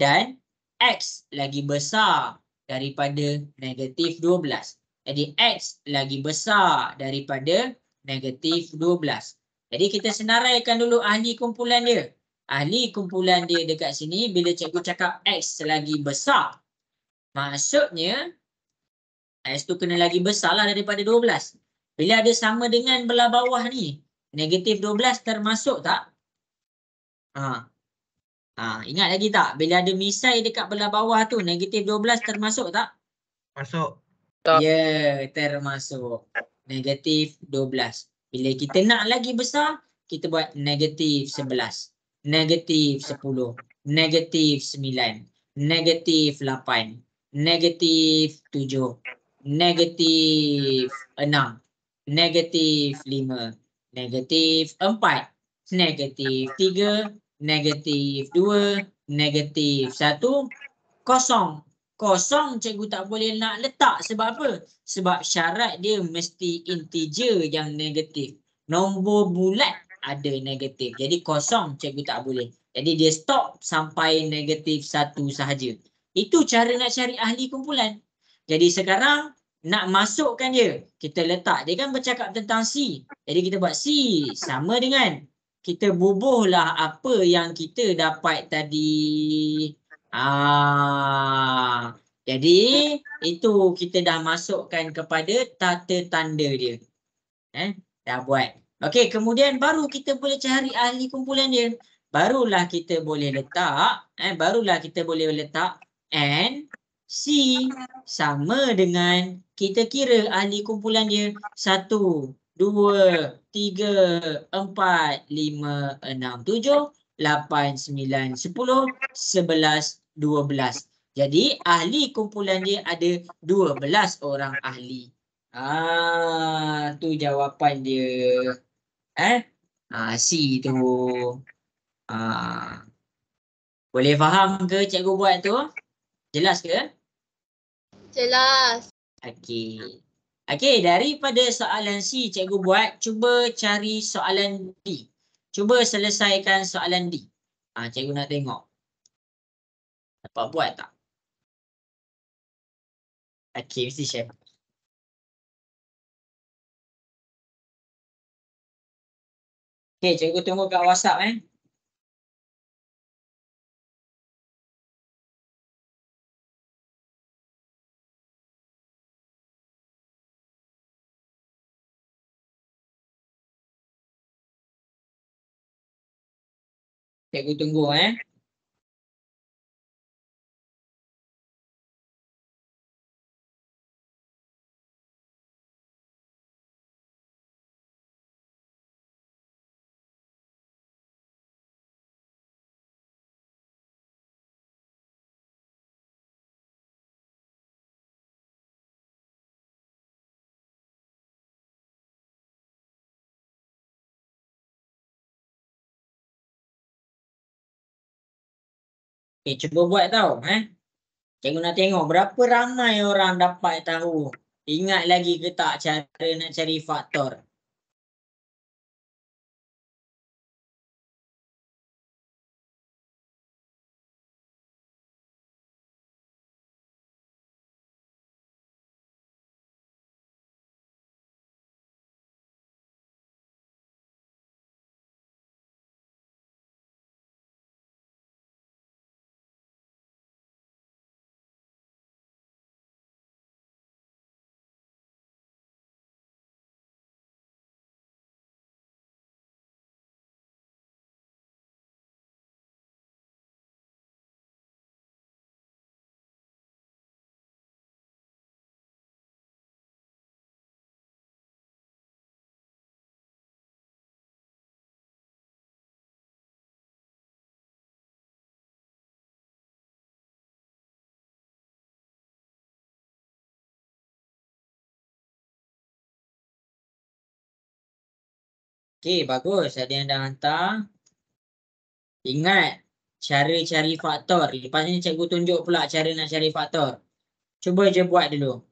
dan X lagi besar daripada negatif 12. Jadi X lagi besar daripada negatif 12. Jadi kita senaraikan dulu ahli kumpulan dia. Ahli kumpulan dia dekat sini bila cikgu cakap X lagi besar. Maksudnya X tu kena lagi besar lah daripada 12. Bila ada sama dengan belah bawah ni, negatif 12 termasuk tak? Ingat lagi tak? Bila ada misai dekat belah bawah tu, negatif 12 termasuk tak? Masuk. Ya, termasuk. Negatif 12. Bila kita nak lagi besar, kita buat negatif 11. Negatif 10. Negatif 9. Negatif 8. Negatif 7. Negatif 6. Negatif 5. Negatif 4. Negatif 3. Negatif 2. Negatif 1. Kosong. kosong cikgu tak boleh nak letak. Sebab apa? Sebab syarat dia mesti integer yang negatif. Nombor bulat ada negatif. Jadi kosong cikgu tak boleh. Jadi dia stop sampai negatif 1 sahaja. Itu cara nak cari ahli kumpulan. Jadi sekarang nak masukkan dia. Kita letak. Dia kan bercakap tentang C. Jadi kita buat C sama dengan kita bubuhlah apa yang kita dapat tadi. Jadi itu kita dah masukkan kepada tata tanda dia. Dah buat. Okey, kemudian baru kita boleh cari ahli kumpulan dia. Barulah kita boleh letak, N C sama dengan kita kira ahli kumpulan dia 1, 2, 3, 4, 5, 6, 7, 8, 9, 10, 11, 12. Jadi ahli kumpulan dia ada 12 orang ahli. Tu jawapan dia. C tu. Boleh faham ke cikgu buat tu? Jelas ke? Jelas. Okey, daripada soalan C cikgu buat, cuba cari soalan D. Cuba selesaikan soalan D. Cikgu nak tengok. Dapat buat tak? Okey, mesti share. Okey, cikgu tunggu kat WhatsApp . Cikgu tunggu . Cuba buat tau. Cikgu nak tengok berapa ramai orang dapat tahu. Ingat lagi ke tak cara nak cari faktor? Okey, bagus. Ada yang dah hantar. Ingat cara cari faktor. Lepas ni cikgu tunjuk pula cara nak cari faktor. Cuba je buat dulu.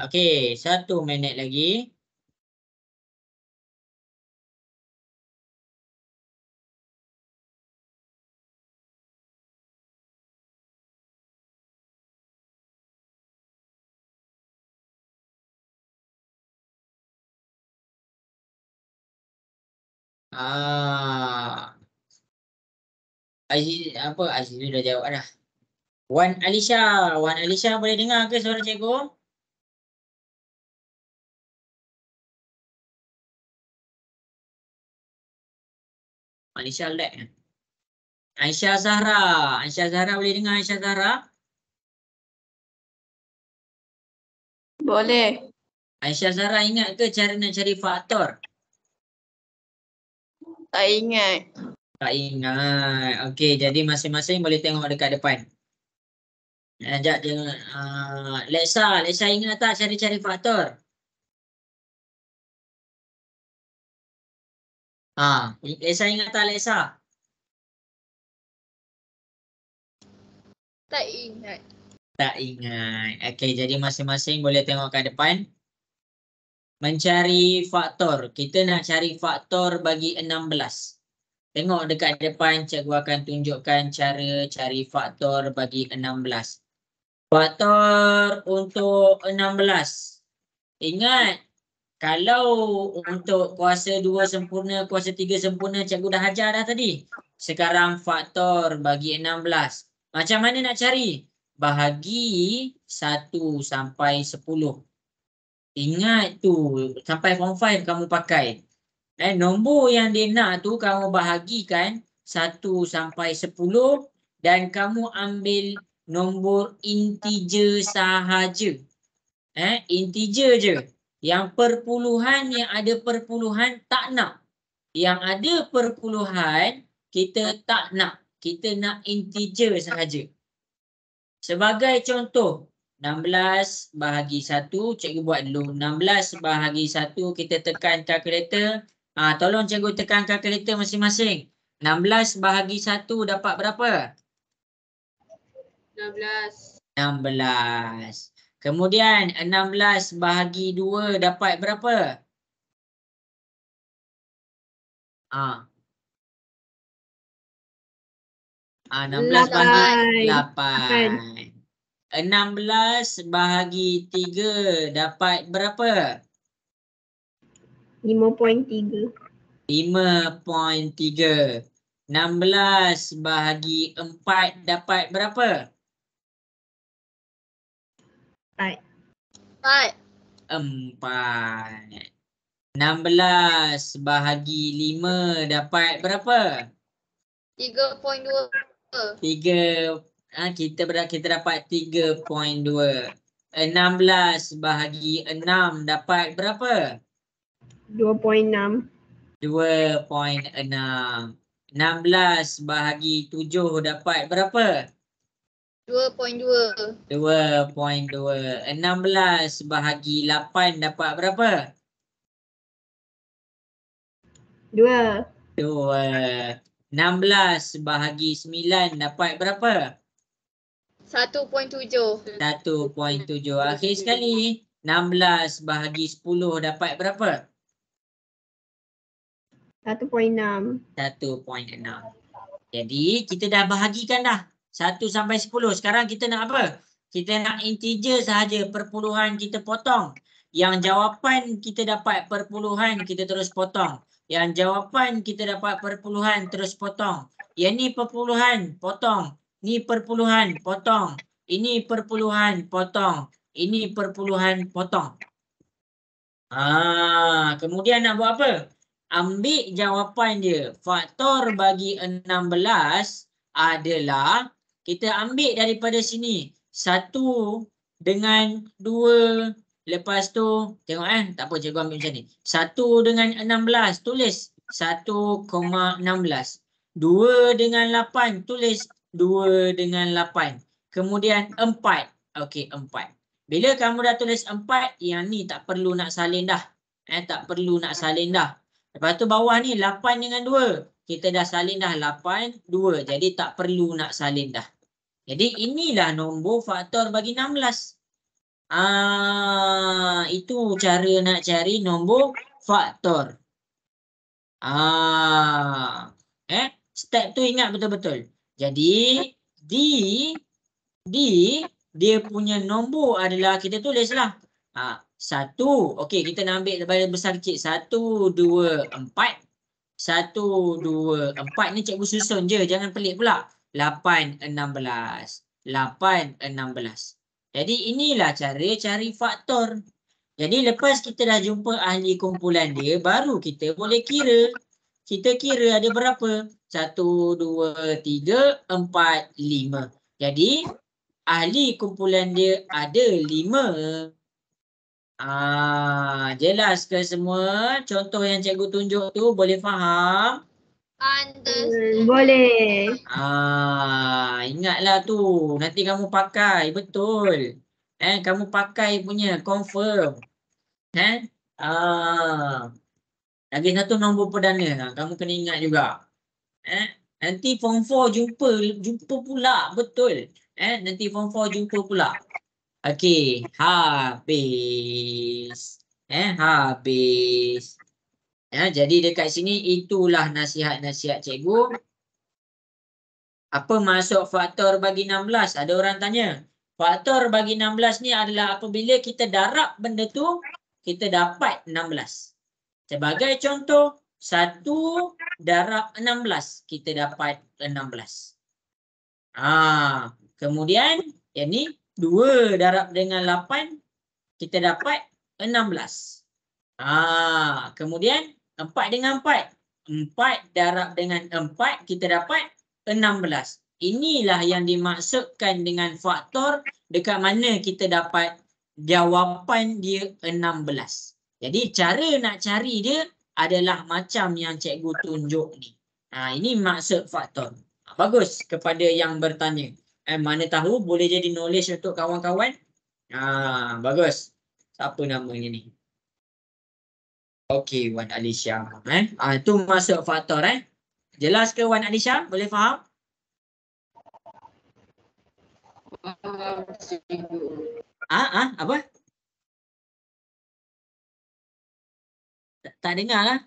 Okey, 1 minit lagi. Aziz dah jawab dah. Wan Alisha boleh dengar ke suara cikgu? Alisha lag. Aisyah Zahra boleh dengar Aisyah Zahra? Boleh. Aisyah Zara ingat ke cara nak cari faktor? Tak ingat. Tak ingat. Okey, jadi masing-masing boleh tengok dekat depan. Sekejap jangan. Lexa ingat tak cari-cari faktor? Lexa ingat tak Lexa? Tak ingat. Tak ingat. Okey, jadi masing-masing boleh tengok kat depan. Mencari faktor. Kita nak cari faktor bagi 16. Tengok dekat depan, cikgu akan tunjukkan cara cari faktor bagi 16. Faktor untuk 16. Ingat, kalau untuk kuasa 2 sempurna, kuasa 3 sempurna, cikgu dah ajar dah tadi. Sekarang faktor bagi 16. Macam mana nak cari? Bahagi 1 sampai 10. Ingat tu, sampai form 5 kamu pakai. Nombor yang dia nak tu kamu bahagikan 1 sampai 10 dan kamu ambil nombor integer sahaja. Integer je. Yang perpuluhan, yang ada perpuluhan tak nak. Yang ada perpuluhan kita tak nak. Kita nak integer sahaja. Sebagai contoh, 16 bahagi 1, cikgu buat dulu. 16 bahagi 1, kita tekan kalkulator. Tolong cikgu tekan kalkulator masing-masing. 16 bahagi 1 dapat berapa? 16. 16. Kemudian 16 bahagi 2 dapat berapa? 16 bahagi 8. 16 bahagi 3 dapat berapa? 5.3. 5.3. 16 bahagi 4 dapat berapa? 4. 4. 16 bahagi 5 dapat berapa? 3.2. 3. Kita dapat 3.2. 16 bahagi 6 dapat berapa? 2.6. 2.6. 16 bahagi 7 dapat berapa? 2.2. 2.2. 16 bahagi 8 dapat berapa? 2. 2. 16 bahagi 9 dapat berapa? 1.7. 1.7. Akhir sekali, 16 bahagi 10 dapat berapa? 1.6. 1.6. Jadi, kita dah bahagikan dah. 1 sampai 10. Sekarang kita nak apa? Kita nak integer sahaja. Perpuluhan kita potong. Yang jawapan kita dapat perpuluhan, kita terus potong. Yang jawapan kita dapat perpuluhan, terus potong. Yang ni perpuluhan, potong. Ni perpuluhan, potong. Ini perpuluhan, potong. Ini perpuluhan, potong. Kemudian nak buat apa? Ambil jawapan dia. Faktor bagi 16 adalah, kita ambil daripada sini. 1 dengan 2. Lepas tu, tengok tak apa cikgu ambil macam ni. 1 dengan 16, tulis 1,16. 2 dengan 8, tulis 2 dengan 8. Kemudian 4. Okey, 4. Bila kamu dah tulis 4, yang ni tak perlu nak salin dah. Tak perlu nak salin dah. Lepas tu bawah ni 8 dengan 2. Kita dah salin dah 8, 2. Jadi tak perlu nak salin dah. Jadi inilah nombor faktor bagi 16. Itu cara nak cari nombor faktor. Step tu ingat betul-betul. Jadi dia punya nombor adalah, kita tulislah. 1, okey, kita nak ambil daripada besar kecil. 1, 2, 4. 1, 2, 4 ni cikgu susun je, jangan pelik pula. 8, 16. 8, 16. Jadi inilah cara cari faktor. Jadi lepas kita dah jumpa ahli kumpulan dia, baru kita boleh kira. Kita kira ada berapa? 1, 2, 3, 4, 5. Jadi ahli kumpulan dia ada 5. Jelas ke semua? Contoh yang cikgu tunjuk tu boleh faham? Understand. Boleh. Ingatlah tu. Nanti kamu pakai. Betul. Kamu pakai punya. Confirm. Lagi satu nombor perdana. Kamu kena ingat juga. Nanti form 4 jumpa pula. Betul. Nanti form 4 jumpa pula. Okey. Habis. Habis. Jadi dekat sini itulah nasihat-nasihat cikgu. Apa maksud faktor bagi 16? Ada orang tanya. Faktor bagi 16 ni adalah apabila kita darab benda tu, kita dapat 16. Sebagai contoh, 1 darab 16, kita dapat 16. Kemudian, yang ni 2 darab dengan 8, kita dapat 16. Kemudian, 4 dengan 4. 4 darab dengan 4, kita dapat 16. Inilah yang dimaksudkan dengan faktor dekat mana kita dapat jawapan dia 16. Jadi cara nak cari dia adalah macam yang cikgu tunjuk ni. Ini maksud faktor. Bagus kepada yang bertanya. Mana tahu boleh jadi knowledge untuk kawan-kawan. Bagus. Siapa namanya ni? Okey, Wan Alisha. Itu maksud faktor. Jelas ke Wan Alisha? Boleh faham? Apa? Tak dengar lah.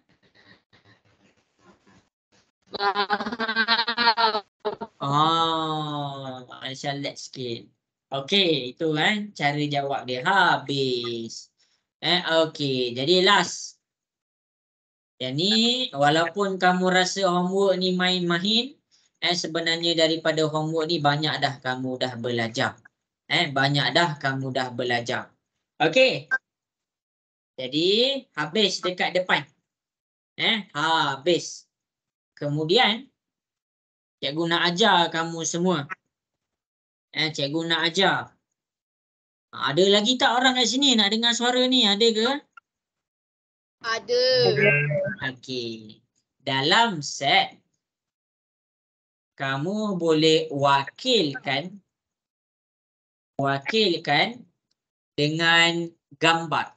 Alisha lag sikit. Okey, itu cara jawab dia. Habis. Okey, jadi last. Yang ni walaupun kamu rasa homework ni main-main, sebenarnya daripada homework ni banyak dah kamu dah belajar. Banyak dah kamu dah belajar. Okey. Jadi habis dekat depan. Habis. Kemudian cikgu nak ajar kamu semua. Cikgu nak ajar. Ada lagi tak orang kat sini nak dengar suara ni? Ada ke? Ada. Okey. Dalam set kamu boleh wakilkan dengan gambar.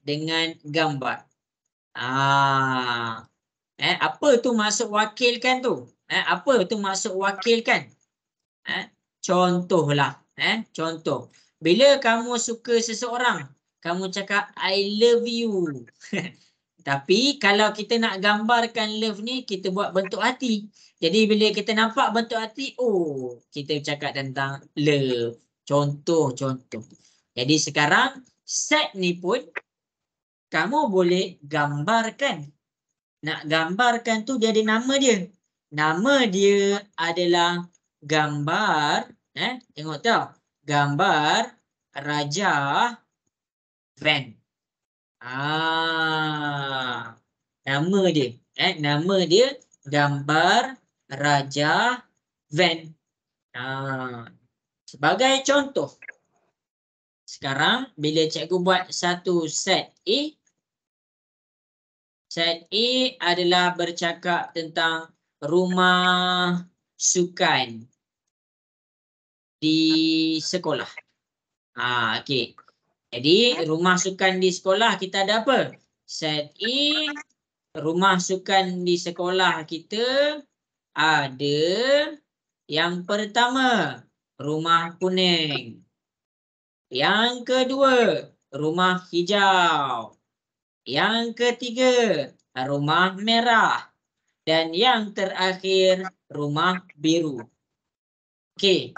Dengan gambar. Apa tu maksud wakilkan tu? Apa tu maksud wakilkan? Contohlah. Contoh. Bila kamu suka seseorang, kamu cakap I love you. Tapi kalau kita nak gambarkan love ni, kita buat bentuk hati. Jadi bila kita nampak bentuk hati, kita cakap tentang love. Contoh-contoh. Jadi sekarang set ni pun kamu boleh gambarkan. Nak gambarkan tu dia ada nama dia. Nama dia adalah gambar. Tengok tau. Gambar Raja Van. Nama dia. Nama dia gambar Raja Van. Sebagai contoh. Sekarang bila cikgu buat satu set A. Set A adalah bercakap tentang rumah sukan di sekolah. Okey. Jadi rumah sukan di sekolah kita ada apa? Set A, rumah sukan di sekolah kita ada yang pertama, rumah kuning. Yang kedua, rumah hijau. Yang ketiga, rumah merah. Dan yang terakhir, rumah biru. Okey.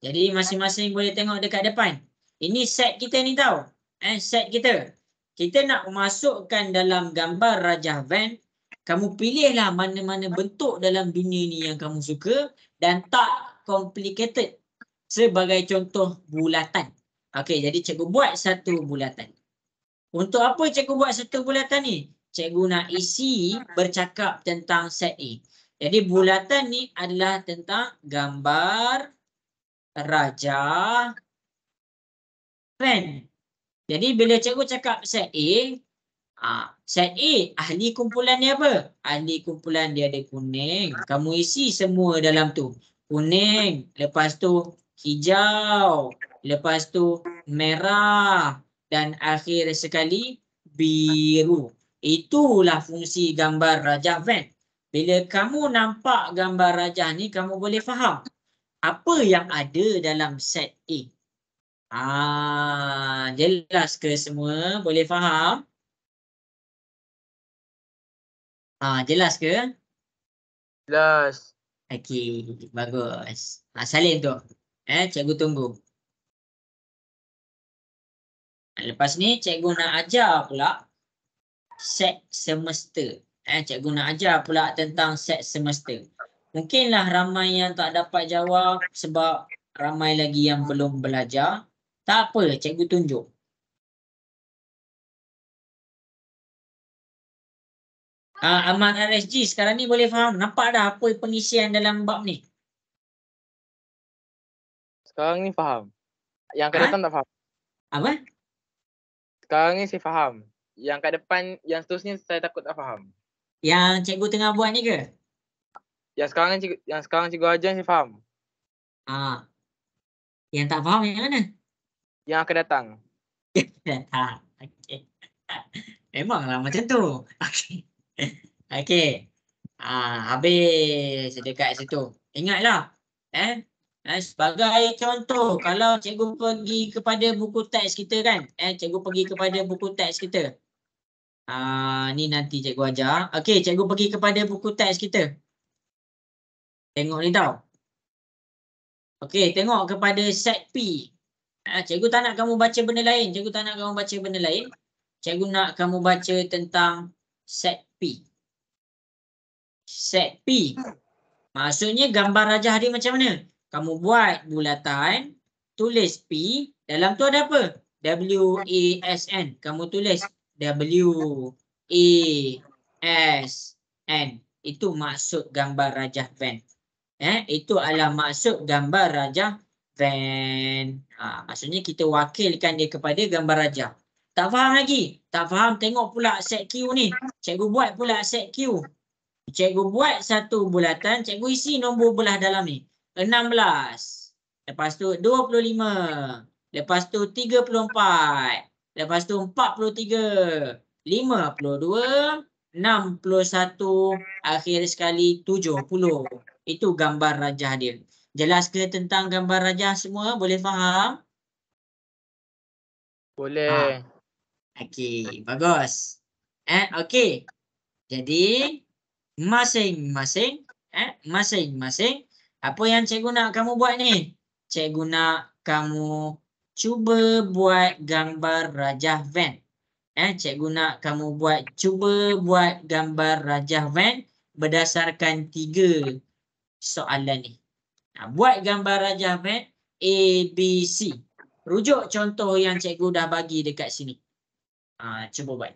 Jadi masing-masing boleh tengok dekat depan. Ini set kita ni tau. Set kita. Kita nak masukkan dalam gambar Raja Van. Kamu pilihlah mana-mana bentuk dalam dunia ni yang kamu suka. Dan tak complicated. Sebagai contoh bulatan. Okey, jadi cikgu buat satu bulatan. Untuk apa cikgu buat satu bulatan ni? Cikgu nak isi bercakap tentang set A. Jadi bulatan ni adalah tentang gambar Raja Van. Jadi bila cikgu cakap set A, set A, ahli kumpulan dia apa? Ahli kumpulan dia ada kuning. Kamu isi semua dalam tu. Kuning, lepas tu hijau, lepas tu merah, dan akhir sekali biru. Itulah fungsi gambar rajah Venn. Bila kamu nampak gambar rajah ni, kamu boleh faham apa yang ada dalam set A. Jelas ke semua? Boleh faham? Jelas ke? Jelas. Okey, bagus. Salin tu. Cikgu tunggu. Lepas ni cikgu nak ajar pula set semester. Cikgu nak ajar pula tentang set semester. Mungkinlah ramai yang tak dapat jawab sebab ramai lagi yang belum belajar. Tak apa, cikgu tunjuk. Ahmad RSG sekarang ni boleh faham. Nampak dah apa pengisian dalam bab ni? Sekarang ni faham. Yang kat datang tak faham. Apa? Sekarang ni saya faham. Yang kat depan, yang seterusnya saya takut tak faham. Yang cikgu tengah buat ni ke? Yang sekarang cikgu ajar saya faham. Yang tak faham yang mana? Yang akan datang. Okay. Memanglah macam tu. Okey. Okey. Habis dekat situ. Ingatlah. Sebagai contoh, kalau cikgu pergi kepada buku teks kita kan. Cikgu pergi kepada buku teks kita. Ni nanti cikgu ajar. Okey, cikgu pergi kepada buku teks kita. Tengok ni tau. Okey, tengok kepada set P. Cikgu tak nak kamu baca benda lain. Cikgu tak nak kamu baca benda lain. Cikgu nak kamu baca tentang set P. Set P. Maksudnya gambar rajah dia macam mana? Kamu buat bulatan, tulis P. Dalam tu ada apa? W-A-S-N. Kamu tulis W-A-S-N. Itu maksud gambar rajah Venn. Itu adalah maksud gambar rajah Venn. Maksudnya kita wakilkan dia kepada gambar rajah. Tak faham lagi? Tak faham, tengok pula set Q ni. Cikgu buat pula set Q. Cikgu buat satu bulatan, cikgu isi nombor belah dalam ni. 16. Lepas tu 25. Lepas tu 34. Lepas tu 43. 52. 61. Akhir sekali 70. Itu gambar rajah dia. Jelas ke tentang gambar rajah semua? Boleh faham? Boleh. Okey, bagus. Okey. Jadi masing-masing apa yang cikgu nak kamu buat ni? Cikgu nak kamu cuba buat gambar rajah Venn. Cikgu nak kamu cuba buat gambar rajah Venn berdasarkan 3 soalan ni. Buat gambar rajah Venn A, B, C. Rujuk contoh yang cikgu dah bagi dekat sini. Cuba buat.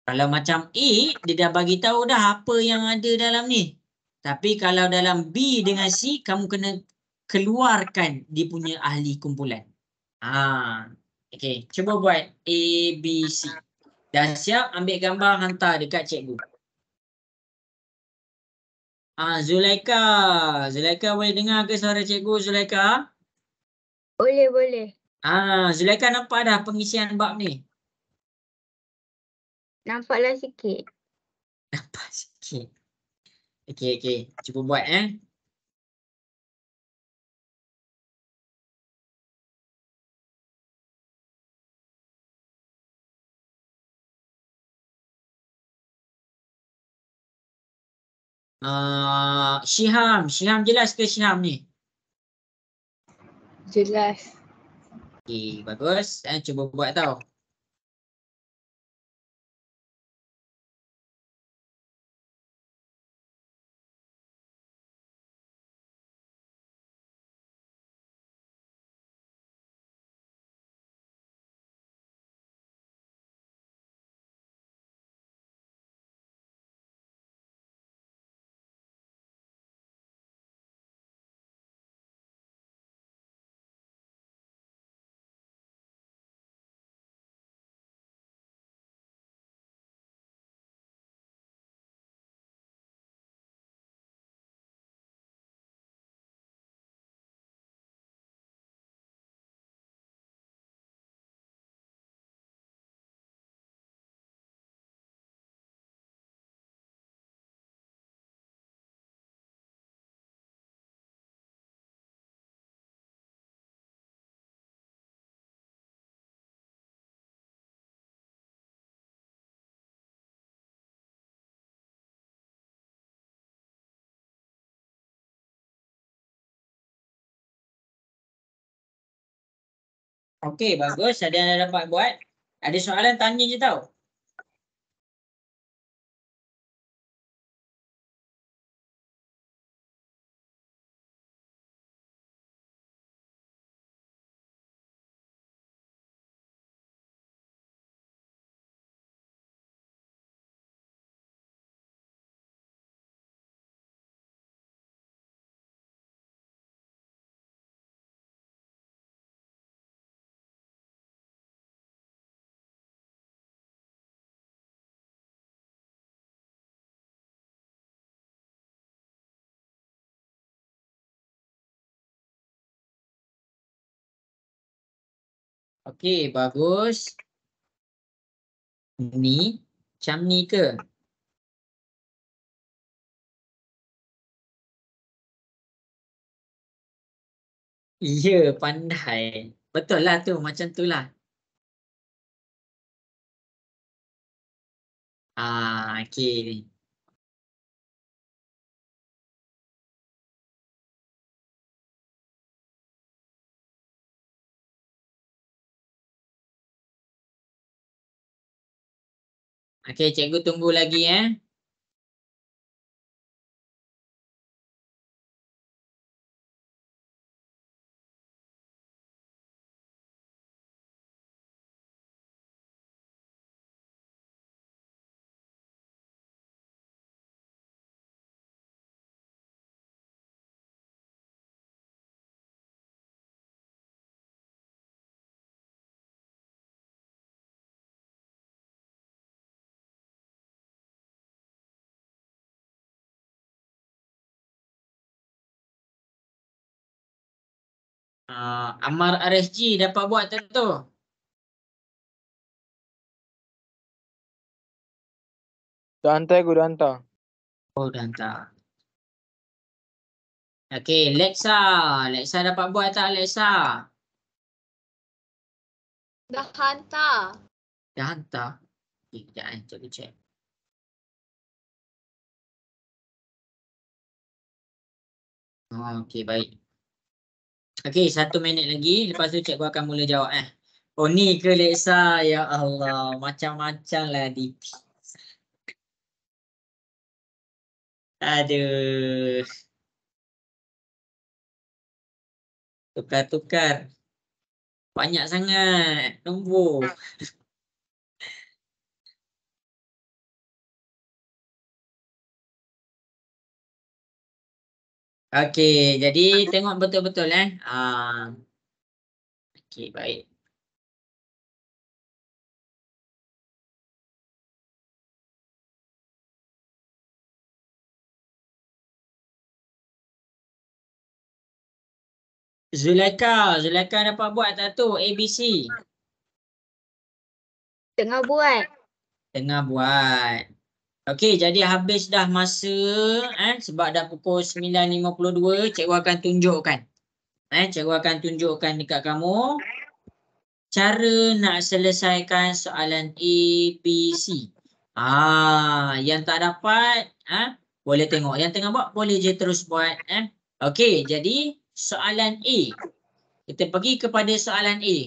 Kalau macam A, dia dah bagi tahu dah apa yang ada dalam ni. Tapi kalau dalam B dengan C, kamu kena keluarkan dia punya ahli kumpulan. Okey, cuba buat A, B, C. Dah siap, ambil gambar, hantar dekat cikgu. Zulaika. Zulaika boleh dengar ke suara cikgu, Zulaika? Boleh, boleh. Zulaika nampak dah pengisian bab ni? Nampaklah sikit. Nampak sikit. Okey. Cuba buat Syiham jelas ke Syiham ni? Jelas. Okey, bagus. Cuba buat tau. Okey, bagus. Ada yang dah dapat buat. Ada soalan tanya je tau. Okey, bagus. Ni, macam ni ke? Ya, pandai. Betul lah tu, macam tu lah. Okey. Okey, cikgu tunggu lagi Ammar RSG dapat buat tak tu? Dah hantar aku, dah hantar. Oh, dah hantar. Okey, Lexa. Lexa dapat buat tak, Lexa? Dah hantar. Dah hantar. Okay, kejap cikgu check. Okey, baik. Okey, 1 minit lagi. Lepas tu cikgu akan mula jawab Oh, ni ke Lexa? Ya Allah, macam-macam lah DP. Aduh. Tukar-tukar. Banyak sangat nombor. Okey, jadi tengok betul-betul Okey, baik. Zulaika dapat buat tak tu ABC? Tengah buat. Tengah buat. Okey, jadi habis dah masa sebab dah pukul 9.52, cikgu akan tunjukkan. Cikgu akan tunjukkan dekat kamu cara nak selesaikan soalan A, B, C. Yang tak dapat boleh tengok. Yang tengah buat boleh je terus buat Okey, jadi soalan A. Kita pergi kepada soalan A.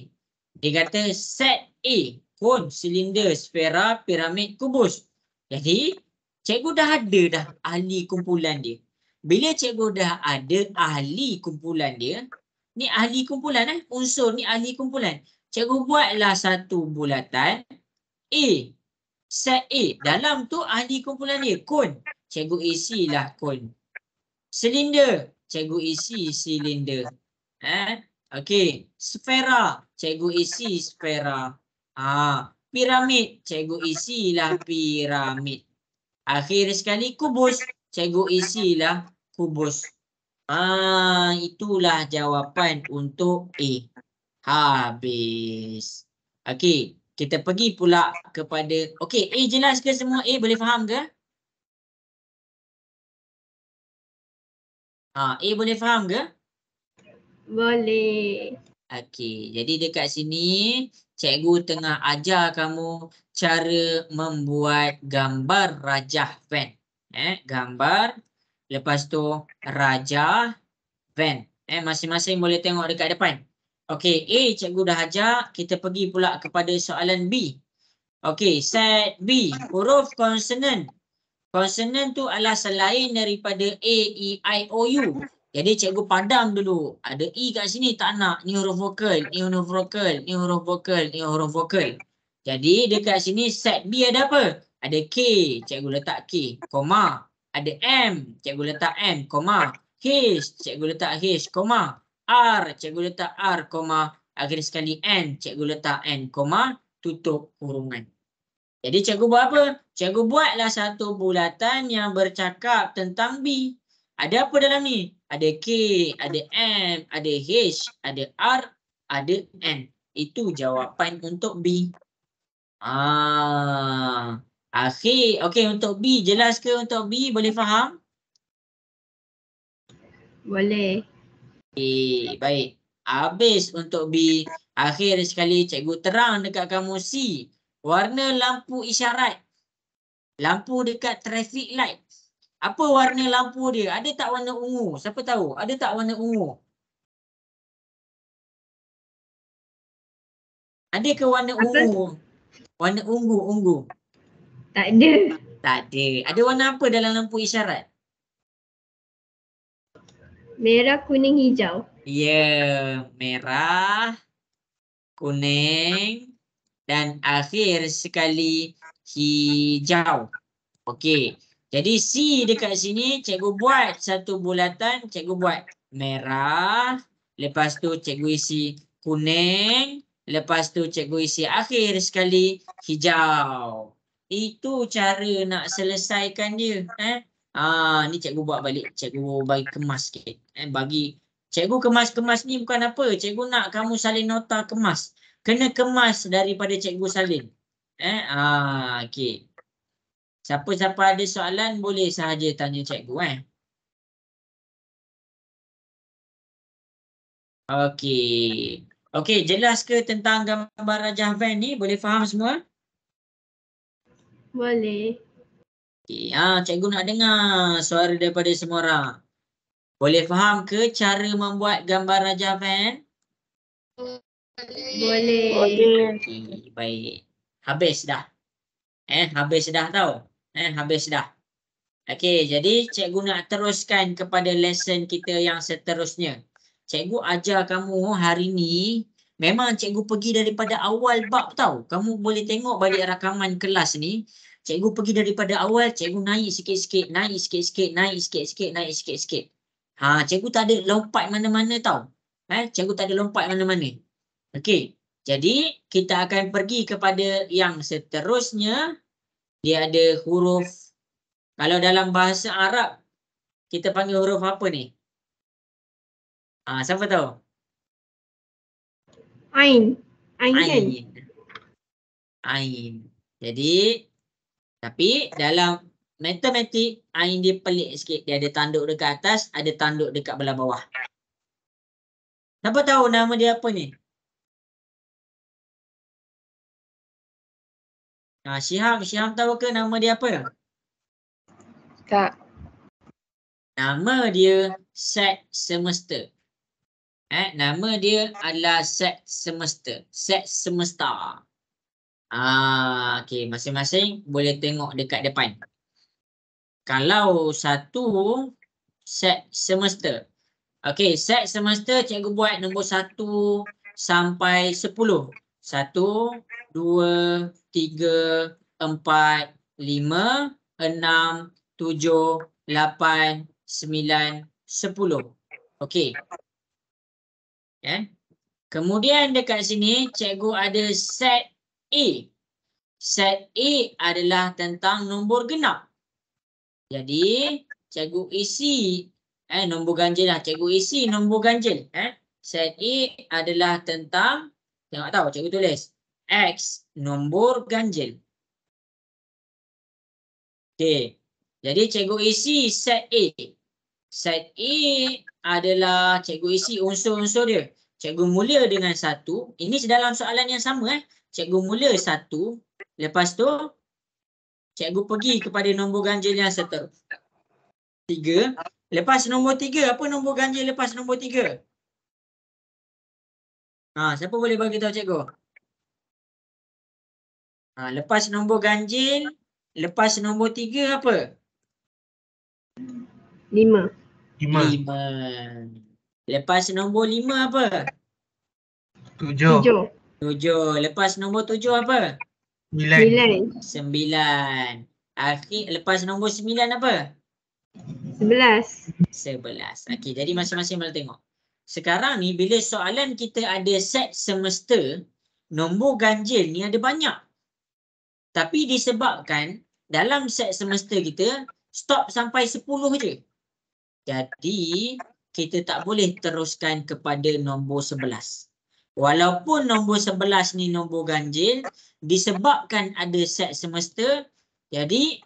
Dia kata set A, kon, silinder, sfera, piramid, kubus. Jadi, cikgu dah ada dah ahli kumpulan dia. Bila cikgu dah ada ahli kumpulan dia, ni ahli kumpulan unsur ni ahli kumpulan. Cikgu buatlah satu bulatan A. Set A. Dalam tu ahli kumpulan dia, kon. Cikgu isilah kon. Silinder, cikgu isi silinder. Okey, sfera, cikgu isi sfera. Piramid, cikgu isilah piramid. Akhir sekali kubus, cikgu isilah kubus. Itulah jawapan untuk A. Habis. Okey, kita pergi pula kepada okey, A jelas ke semua? A boleh faham ke? A boleh faham ke? Boleh. Okey, jadi dekat sini cikgu tengah ajar kamu cara membuat gambar rajah van. Gambar, lepas tu rajah van. Masing-masing boleh tengok dekat depan. Okey, A cikgu dah ajar. Kita pergi pula kepada soalan B. Okey, set B. Huruf konsonan. Konsonan tu adalah selain daripada A, E, I, O, U. Jadi cikgu padam dulu. Ada E kat sini tak nak. Ni huruf vokal. Ni huruf vokal. Ni huruf vokal. Ni huruf vokal. Jadi dekat sini set B ada apa? Ada K. Cikgu letak K. Koma. Ada M. Cikgu letak M. Koma. H. Cikgu letak H. Koma. R. Cikgu letak R. Koma. Akhir sekali N. Cikgu letak N. Koma. Tutup kurungan. Jadi cikgu buat apa? Cikgu buatlah satu bulatan yang bercakap tentang B. Ada apa dalam ni? Ada K, ada M, ada H, ada R, ada N. Itu jawapan untuk B. Akhir. Okey, untuk B. Jelas ke untuk B? Boleh faham? Boleh. Okey, baik. Habis untuk B. Akhir sekali cikgu terang dekat kamu C. Warna lampu isyarat. Lampu dekat traffic light. Apa warna lampu dia? Ada tak warna ungu? Siapa tahu? Ada tak warna ungu? Ada ke warna ungu? Warna ungu. Tak ada. Tak ada. Ada warna apa dalam lampu isyarat? Merah, kuning, hijau. Ya, merah, kuning dan akhir sekali hijau. Okey. Jadi C dekat sini cikgu buat satu bulatan, cikgu buat merah, lepas tu cikgu isi kuning, lepas tu cikgu isi akhir sekali hijau. Itu cara nak selesaikan dia. Ni cikgu buat balik, cikgu bagi kemas sikit. Bagi cikgu kemas-kemas ni bukan apa, cikgu nak kamu salin nota kemas. Kena kemas daripada cikgu salin. Okey. Siapa-siapa ada soalan boleh sahaja tanya cikgu. Okey. Okey, jelas ke tentang gambar rajah van ni? Boleh faham semua? Boleh. Okey, cikgu nak dengar suara daripada semua orang. Boleh faham ke cara membuat gambar rajah van? Boleh. Okey, baik. Habis dah. Habis dah tau. Habis dah. Okey, jadi cikgu nak teruskan kepada lesson kita yang seterusnya. Cikgu ajar kamu hari ni, memang cikgu pergi daripada awal bab tau. Kamu boleh tengok balik rakaman kelas ni. Cikgu pergi daripada awal, cikgu naik sikit-sikit, naik sikit-sikit, naik sikit-sikit, naik sikit-sikit. Cikgu tak ada lompat mana-mana tau. Cikgu tak ada lompat mana-mana. Okey, jadi kita akan pergi kepada yang seterusnya. Dia ada huruf. Kalau dalam bahasa Arab, kita panggil huruf apa ni? Siapa tahu? Ain. Ain kan? Ain. Jadi, tapi dalam matematik, ain dia pelik sikit. Dia ada tanduk dekat atas, ada tanduk dekat belah bawah. Siapa tahu nama dia apa ni? Syiham tahu ke nama dia apa? Tak. Nama dia set semesta. Nama dia adalah set semesta. Set semesta. Okey, masing-masing boleh tengok dekat depan. Kalau satu set semesta. Okey, set semesta cikgu buat nombor 1 sampai 10. 1, 2, 3, 4, 5, 6, 7, 8, 9, 10. Okey. Kemudian dekat sini cikgu ada set A. Set A adalah tentang nombor genap. Jadi cikgu isi nombor ganjil lah. Cikgu isi nombor ganjil. Set A adalah tentang, tengok tahu cikgu tulis X nombor ganjil. Okey. Jadi cikgu isi set A. Set A adalah cikgu isi unsur-unsur dia. Cikgu mula dengan 1. Ini dalam soalan yang sama. Cikgu mula 1. Lepas tu cikgu pergi kepada nombor ganjil yang seterusnya. 3. Lepas nombor 3. Apa nombor ganjil lepas nombor 3? Siapa boleh bagi tahu cikgu? Lepas nombor ganjil, lepas nombor 3 apa? 5. 5. 5. Lepas nombor 5 apa? 7. 7. 7. Lepas nombor 7 apa? 9. 9. Lepas nombor 9 apa? 11. 11. Okey, jadi masing-masing boleh tengok. Sekarang ni bila soalan kita ada set semester, nombor ganjil ni ada banyak. Tapi disebabkan dalam set semester kita stop sampai 10 je. Jadi kita tak boleh teruskan kepada nombor 11. Walaupun nombor 11 ni nombor ganjil, disebabkan ada set semester, jadi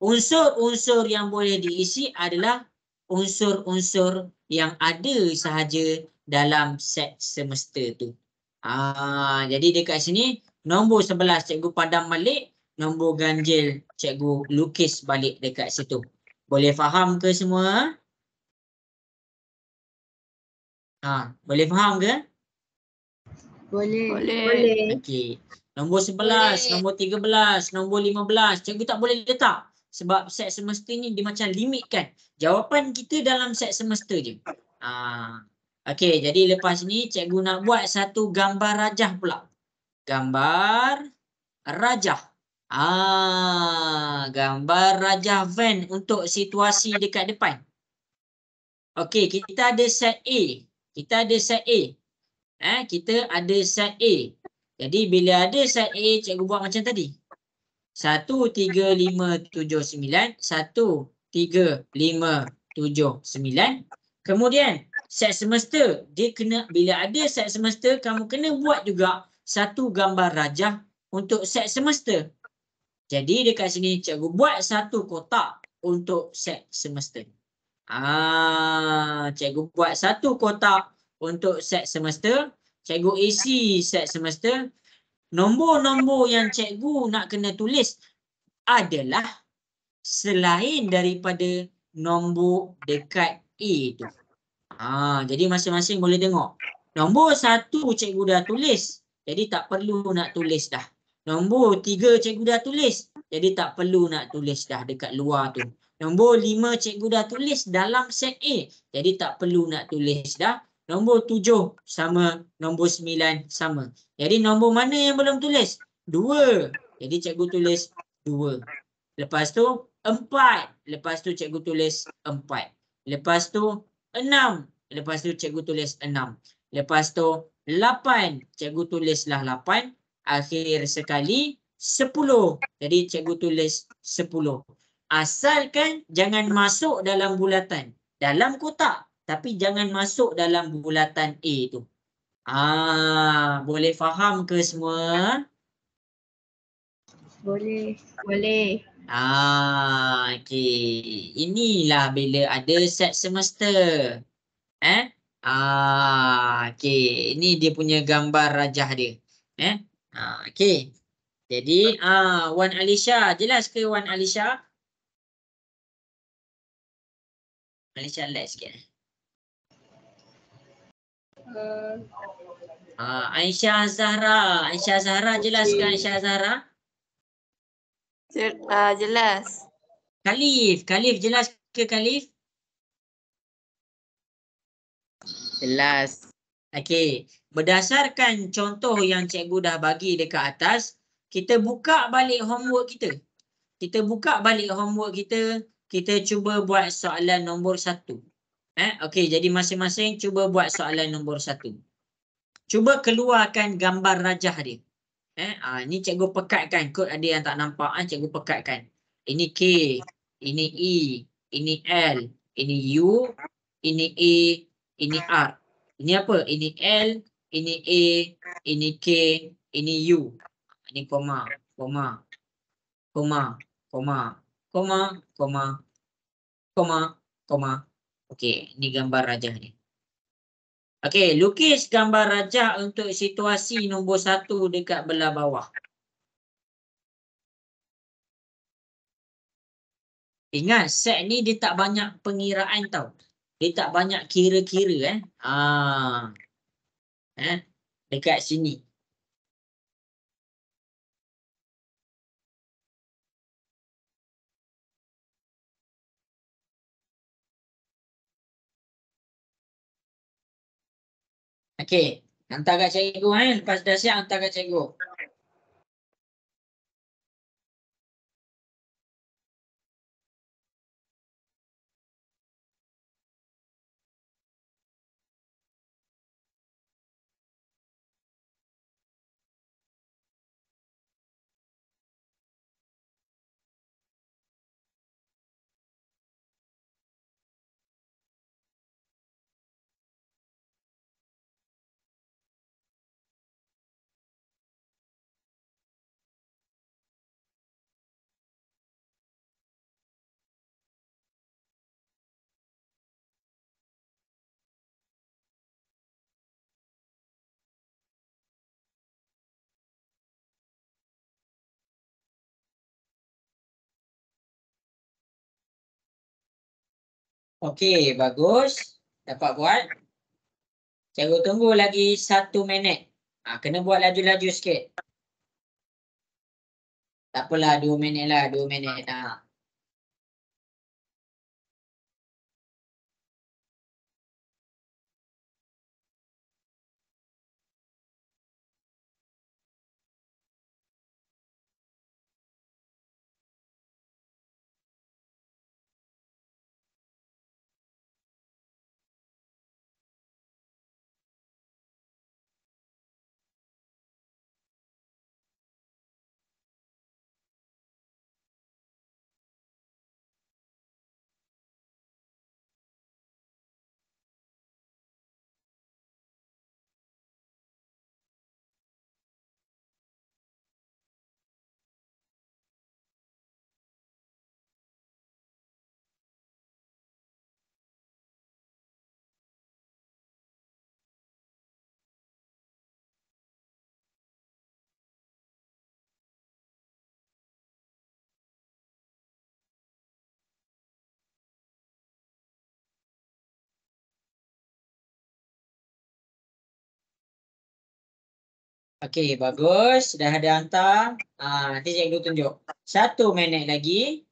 unsur-unsur yang boleh diisi adalah unsur-unsur yang ada sahaja dalam set semester tu. Jadi dekat sini nombor 11 cikgu padam balik, nombor ganjil cikgu lukis balik dekat situ. Boleh faham ke semua? Boleh faham ke? Boleh. Okey. Nombor 11, nombor 13, nombor 15. Cikgu tak boleh letak. Sebab set semester ni dia macam limitkan. Jawapan kita dalam set semester je. Okey, jadi lepas ni cikgu nak buat satu gambar rajah pula. Gambar rajah. Gambar rajah van untuk situasi dekat depan. Okey, kita ada set A. Kita ada set A. Kita ada set A. Jadi bila ada set A, cikgu buat macam tadi. 1, 3, 5, 7, 9. 1, 3, 5, 7, 9. Kemudian set semester, dia kena, bila ada set semester, kamu kena buat juga satu gambar rajah untuk set semester. Jadi dekat sini cikgu buat satu kotak untuk set semester. Cikgu buat satu kotak untuk set semester. Cikgu isi set semester. Nombor-nombor yang cikgu nak kena tulis adalah selain daripada nombor dekat A tu. Jadi masing-masing boleh tengok. Nombor 1 cikgu dah tulis. Jadi tak perlu nak tulis dah. Nombor 3 cikgu dah tulis. Jadi tak perlu nak tulis dah dekat luar tu. Nombor 5 cikgu dah tulis dalam set A. Jadi tak perlu nak tulis dah. Nombor 7 sama, nombor 9 sama. Jadi nombor mana yang belum tulis? 2. Jadi cikgu tulis 2. Lepas tu 4. Lepas tu cikgu tulis 4. Lepas tu 6. Lepas tu cikgu tulis 6. Lepas tu 8. Cikgu tulislah 8. Akhir sekali 10. Jadi cikgu tulis 10. Asalkan jangan masuk dalam bulatan. Dalam kotak. Tapi jangan masuk dalam bulatan A tu. Boleh faham ke semua? Boleh. Okey. Inilah bila ada set semester. Okey. Ini dia punya gambar rajah dia. Okey. Jadi, Wan Alisha. Jelas ke Wan Alisha? Alisha light sikit. Aisyah Zahra. Aisyah Zahra jelas ke Aisyah Zahra? Jelas. Khalif jelas ke Khalif? Jelas. Okey, berdasarkan contoh yang cikgu dah bagi dekat atas, kita buka balik homework kita. Kita cuba buat soalan nombor 1. Okey, jadi masing-masing cuba buat soalan nombor 1. Cuba keluarkan gambar rajah dia. Ni cikgu pekatkan. Kod ada yang tak nampak, cikgu pekatkan. Ini K, ini E, ini L, ini U, ini A, ini R. Ini apa? Ini L, ini A, ini K, ini U. Ini koma, koma, koma, koma, koma, koma, koma, koma. Okey, ini gambar rajah ni. Okey, lukis gambar rajah untuk situasi nombor 1 dekat belah bawah. Ingat, set ni dia tak banyak pengiraan tau. Dia tak banyak kira-kira. dekat sini. Okey, hantar kat cikgu lepas dah siap hantar kat cikgu. Okey, bagus. Dapat buat. Cikgu tunggu lagi 1 minit. Kena buat laju-laju sikit. Tak apalah 2 minit lah, 2 minit. Okey, bagus. Dah ada hantar. Nanti cikgu tunjuk. 1 minit lagi.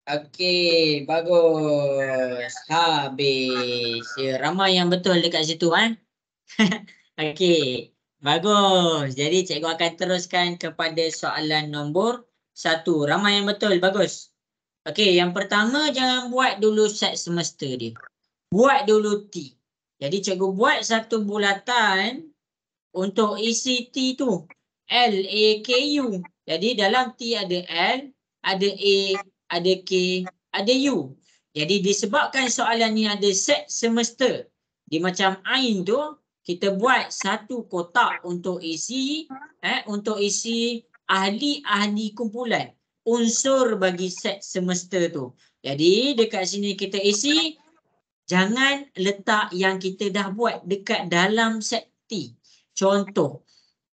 Okey, bagus. Habis. Ramai yang betul dekat situ Okey, bagus. Jadi cikgu akan teruskan kepada soalan nombor 1. Ramai yang betul, bagus. Okey, yang pertama jangan buat dulu set semester dia. Buat dulu T. Jadi cikgu buat satu bulatan untuk isi T tu. L, A, K, U. Jadi dalam T ada L, ada A, ada K, ada U. Jadi disebabkan soalan ni ada set semester. Dia macam Ain tu, kita buat satu kotak untuk isi ahli-ahli kumpulan. Unsur bagi set semester tu. Jadi dekat sini kita isi, jangan letak yang kita dah buat dekat dalam set T. Contoh,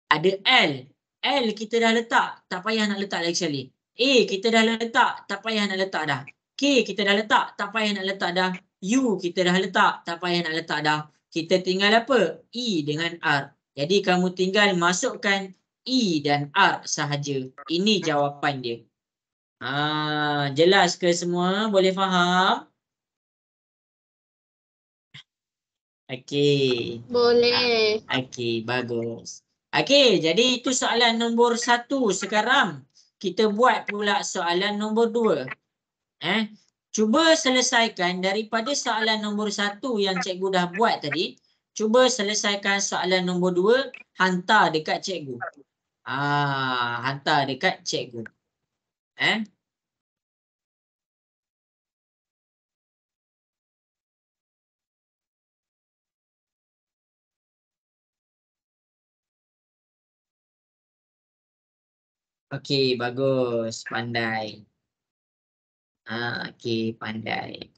ada L. L kita dah letak, tak payah nak letak lagi sekali. A kita dah letak, tak payah nak letak dah. K kita dah letak, tak payah nak letak dah. U kita dah letak, tak payah nak letak dah. Kita tinggal apa? E dengan R. Jadi kamu tinggal masukkan E dan R sahaja. Ini jawapan dia. Jelas ke semua? Boleh faham? Okey. Boleh. Okey, bagus. Okey, jadi itu soalan nombor 1. Sekarang kita buat pula soalan nombor 2. Cuba selesaikan daripada soalan nombor 1 yang cikgu dah buat tadi. Cuba selesaikan soalan nombor 2, hantar dekat cikgu. Hantar dekat cikgu. Okey, bagus. Pandai. Okey, pandai.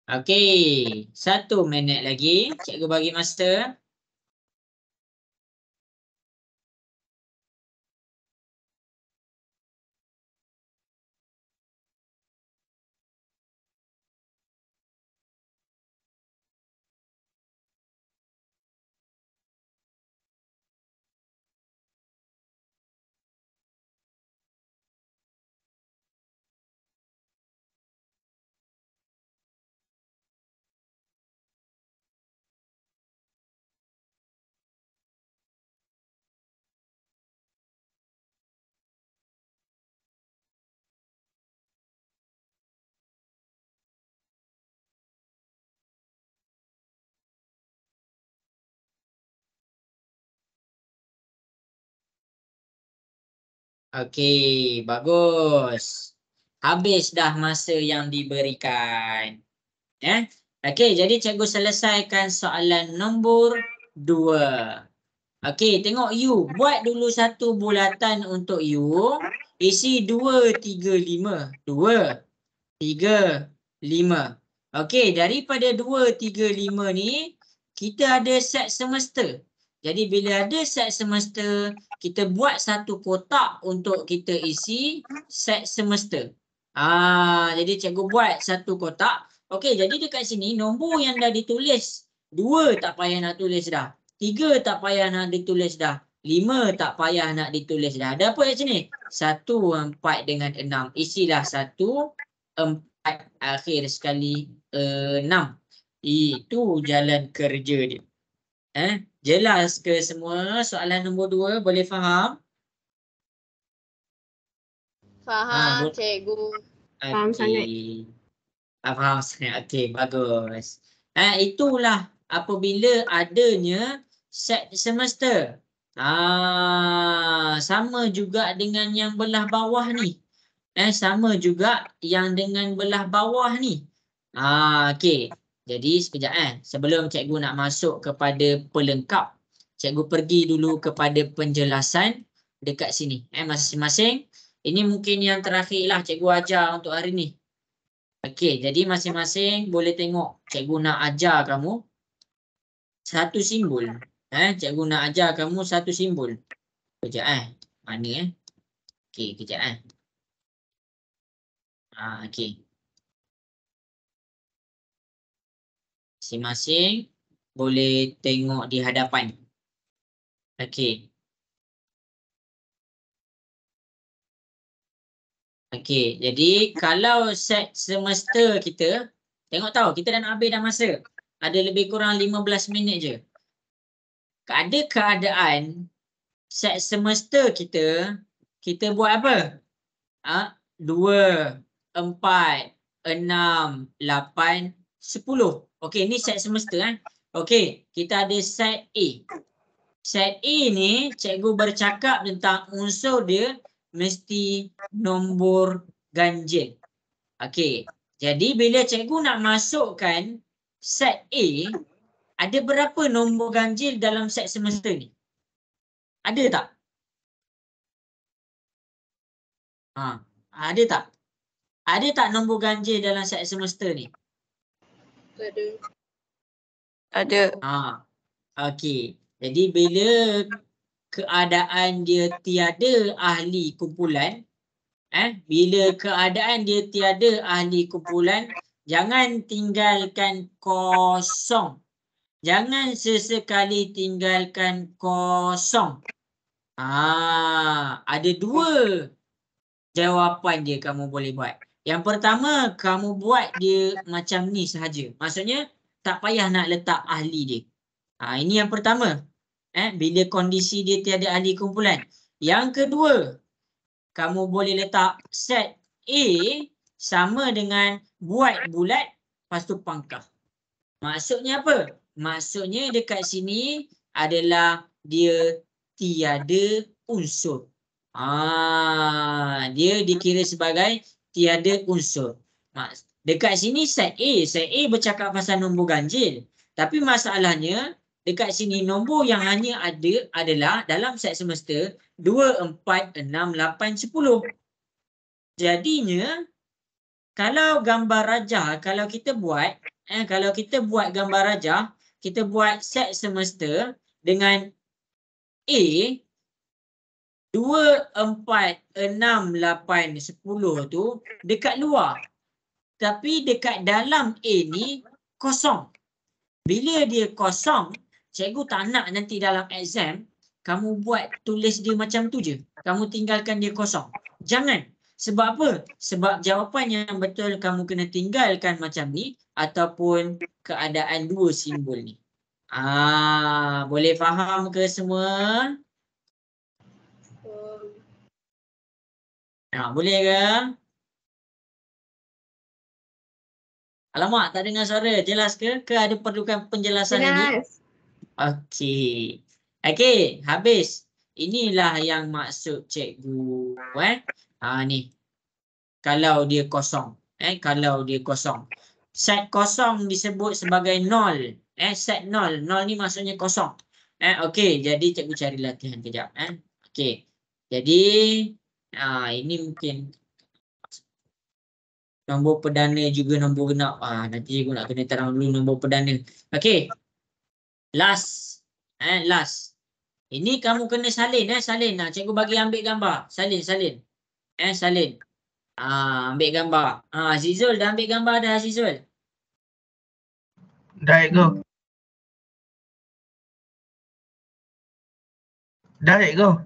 Okey, 1 minit lagi. Cikgu bagi masa. Okey, bagus. Habis dah masa yang diberikan. Okey, jadi cikgu selesaikan soalan nombor 2. Okey, tengok U. Buat dulu satu bulatan untuk U. Isi 2, 3, 5. 2, 3, 5. Okey, daripada 2, 3, 5 ni, kita ada set semesta. Jadi bila ada set semesta, kita buat satu kotak untuk kita isi set semesta. Jadi cikgu buat satu kotak. Okey, jadi dekat sini nombor yang dah ditulis, 2 tak payah nak tulis dah. 3 tak payah nak ditulis dah. 5 tak payah nak ditulis dah. Ada apa kat sini? 1, 4 dengan 6. Isilah 1, 4, akhir sekali 6. Itu jalan kerja dia. Jelas ke semua soalan nombor 2? Boleh faham? Faham, cikgu. Faham sangat. Faham sangat. Okey, bagus. Itulah apabila adanya set semester. Sama juga dengan yang belah bawah ni. Sama juga yang dengan belah bawah ni. Okey. Jadi sekejap sebelum cikgu nak masuk kepada pelengkap, cikgu pergi dulu kepada penjelasan dekat sini. Masing-masing. Ini mungkin yang terakhir lah cikgu ajar untuk hari ni. Okey, jadi masing-masing boleh tengok cikgu nak ajar kamu satu simbol. Cikgu nak ajar kamu satu simbol. Kejap mana Okey, kejap okey. Masing-masing boleh tengok di hadapan. Okey. Okey, jadi kalau set semester kita, tengok tahu kita dah nak habis dah masa. Ada lebih kurang 15 minit je. Ada keadaan set semester kita buat apa? 2, 4, 6, 8, 10. Okey, ni set semester. Okey, kita ada set A. Set A ni cikgu bercakap tentang unsur dia mesti nombor ganjil. Okey, jadi bila cikgu nak masukkan set A, ada berapa nombor ganjil dalam set semester ni? Ada tak? Ada tak? Ada tak nombor ganjil dalam set semester ni? Ada. Ada. Okey. Jadi bila keadaan dia tiada ahli kumpulan, bila keadaan dia tiada ahli kumpulan, jangan tinggalkan kosong. Jangan sesekali tinggalkan kosong. Ada dua jawapan dia kamu boleh buat. Yang pertama, kamu buat dia macam ni sahaja. Maksudnya, tak payah nak letak ahli dia. Ini yang pertama. Bila kondisi dia tiada ahli kumpulan. Yang kedua, kamu boleh letak set A sama dengan buat bulat, lepas tu pangkah. Maksudnya apa? Maksudnya dekat sini adalah dia tiada unsur. Dia dikira sebagai tiada unsur. Dekat sini set A bercakap pasal nombor ganjil. Tapi masalahnya dekat sini nombor yang hanya ada adalah dalam set semester 2, 4, 6, 8, 10. Jadinya kalau gambar rajah, kalau kita buat gambar rajah, kita buat set semester dengan A 2, 4, 6, 8, 10 tu dekat luar. Tapi dekat dalam A ni kosong. Bila dia kosong, cikgu tak nak nanti dalam exam kamu buat tulis dia macam tu je. Kamu tinggalkan dia kosong. Jangan. Sebab apa? Sebab jawapan yang betul kamu kena tinggalkan macam ni ataupun keadaan dua simbol ni. Boleh faham ke semua? Boleh ke? Alamak, tak dengar suara. Jelas ke? Ke ada perlukan penjelasan lagi? Jelas. Okey. Okey, habis. Inilah yang maksud cikgu. Ni. Kalau dia kosong. Kalau dia kosong. Set kosong disebut sebagai nol. Set nol. Nol ni maksudnya kosong. Okey, jadi cikgu cari latihan kejap. Okey. Jadi, ini mungkin nombor perdana juga nombor genap. Nanti cikgu nak kena terang dulu nombor perdana. Okey. Last. Last. Ini kamu kena salin. Salin. Cikgu bagi ambil gambar. Salin. Salin. Ambil gambar. Azizul dah ambil gambar dah, Azizul. Dah, go. Dah, go.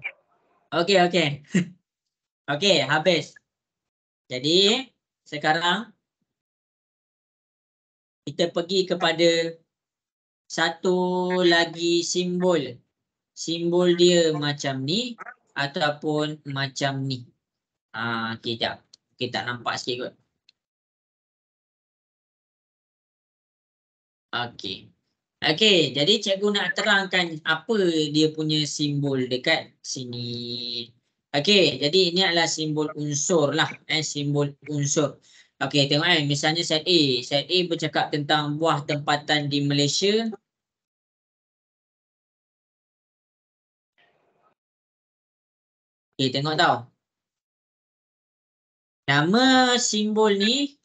Okey. Okey, habis. Jadi, sekarang kita pergi kepada satu lagi simbol. Simbol dia macam ni ataupun macam ni. Kejap. Kita nampak sikit kot. Okey, jadi cikgu nak terangkan apa dia punya simbol dekat sini. Okey, jadi ini adalah simbol unsur lah. Simbol unsur. Okey, tengok misalnya set A. Set A bercakap tentang buah tempatan di Malaysia. Okey, tengok tau. Nama simbol ni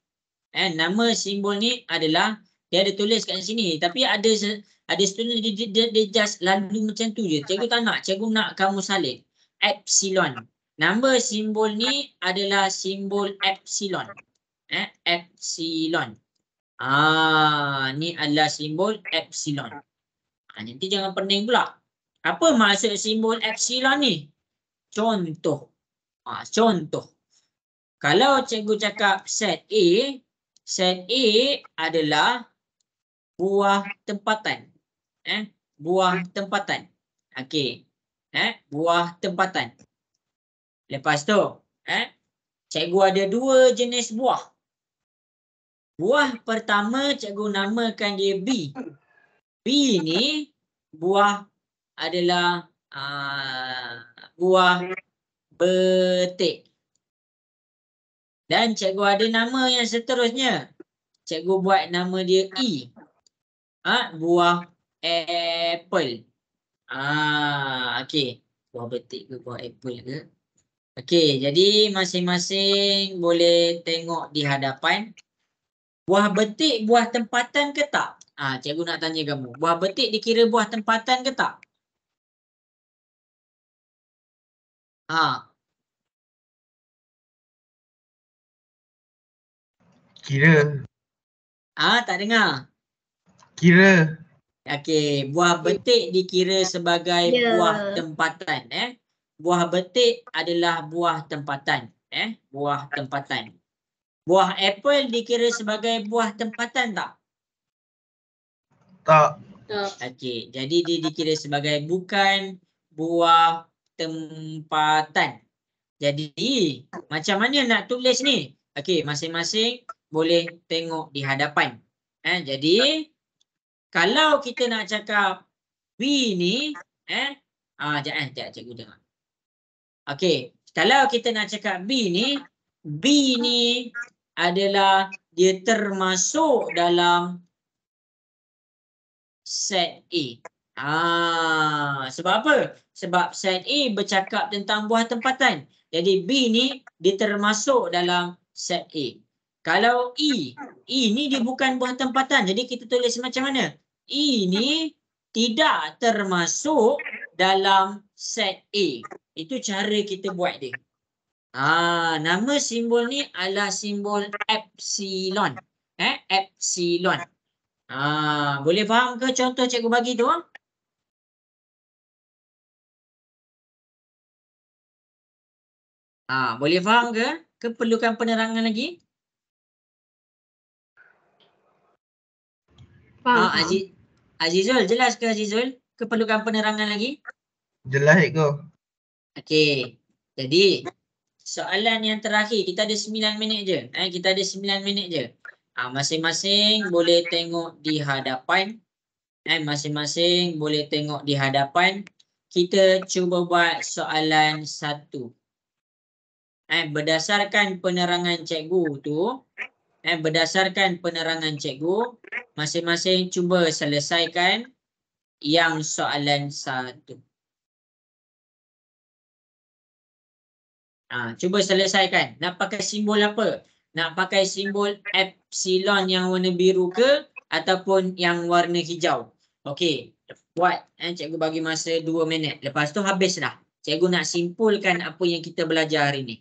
adalah dia ada tulis kat sini, tapi ada student dia just lalu macam tu je. Cikgu tak nak, cikgu nak kamu salin. Epsilon. Nama simbol ni adalah simbol epsilon. Epsilon. Ni adalah simbol epsilon. Nanti jangan pening pula. Apa maksud simbol epsilon ni? Contoh. Contoh. Kalau cikgu cakap set A adalah buah tempatan. Buah tempatan. Okey. Buah tempatan. Lepas tu, cikgu ada dua jenis buah. Buah pertama cikgu namakan dia B. B ni buah adalah buah betik. Dan cikgu ada nama yang seterusnya. Cikgu buat nama dia E. Buah apple. Okey. Buah betik ke buah apple ke? Okey, jadi masing-masing boleh tengok di hadapan. Buah betik buah tempatan ke tak? Cikgu nak tanya kamu. Buah betik dikira buah tempatan ke tak? Kira. Tak dengar. Kira. Okey, buah betik dikira sebagai Ya. buah tempatan. Buah betik adalah buah tempatan. Buah tempatan. Buah apple dikira sebagai buah tempatan tak? Tak. Tak. Okey, jadi dia dikira sebagai bukan buah tempatan. Jadi, macam mana nak tulis ni? Okey, masing-masing boleh tengok di hadapan. Jadi, kalau kita nak cakap B ni, sekejap cikgu tengok. Okey, kalau kita nak cakap B ni adalah dia termasuk dalam set A. Sebab apa? Sebab set A bercakap tentang buah tempatan. Jadi B ni dia termasuk dalam set A. Kalau E ni dia bukan buah tempatan. Jadi kita tulis macam mana? E ni tidak termasuk dalam set A. Itu cara kita buat dia. Nama simbol ni adalah simbol epsilon. Epsilon. Boleh faham ke contoh cikgu bagi tu? Boleh faham ke? Ke perlukan penerangan lagi? Faham. Azizul, jelas ke Azizul? Ke perlukan penerangan lagi? Jelas ikut. Okey. Jadi, soalan yang terakhir. Kita ada 9 minit je. Kita ada 9 minit je. Masing-masing boleh tengok di hadapan. Masing-masing boleh tengok di hadapan. Kita cuba buat soalan 1. Berdasarkan penerangan cikgu tu, berdasarkan penerangan cikgu, masing-masing cuba selesaikan yang soalan 1. Cuba selesaikan. Nak pakai simbol apa? Nak pakai simbol epsilon yang warna biru ke ataupun yang warna hijau? Okey, buat. Cikgu bagi masa 2 minit. Lepas tu habis dah. Cikgu nak simpulkan apa yang kita belajar hari ni.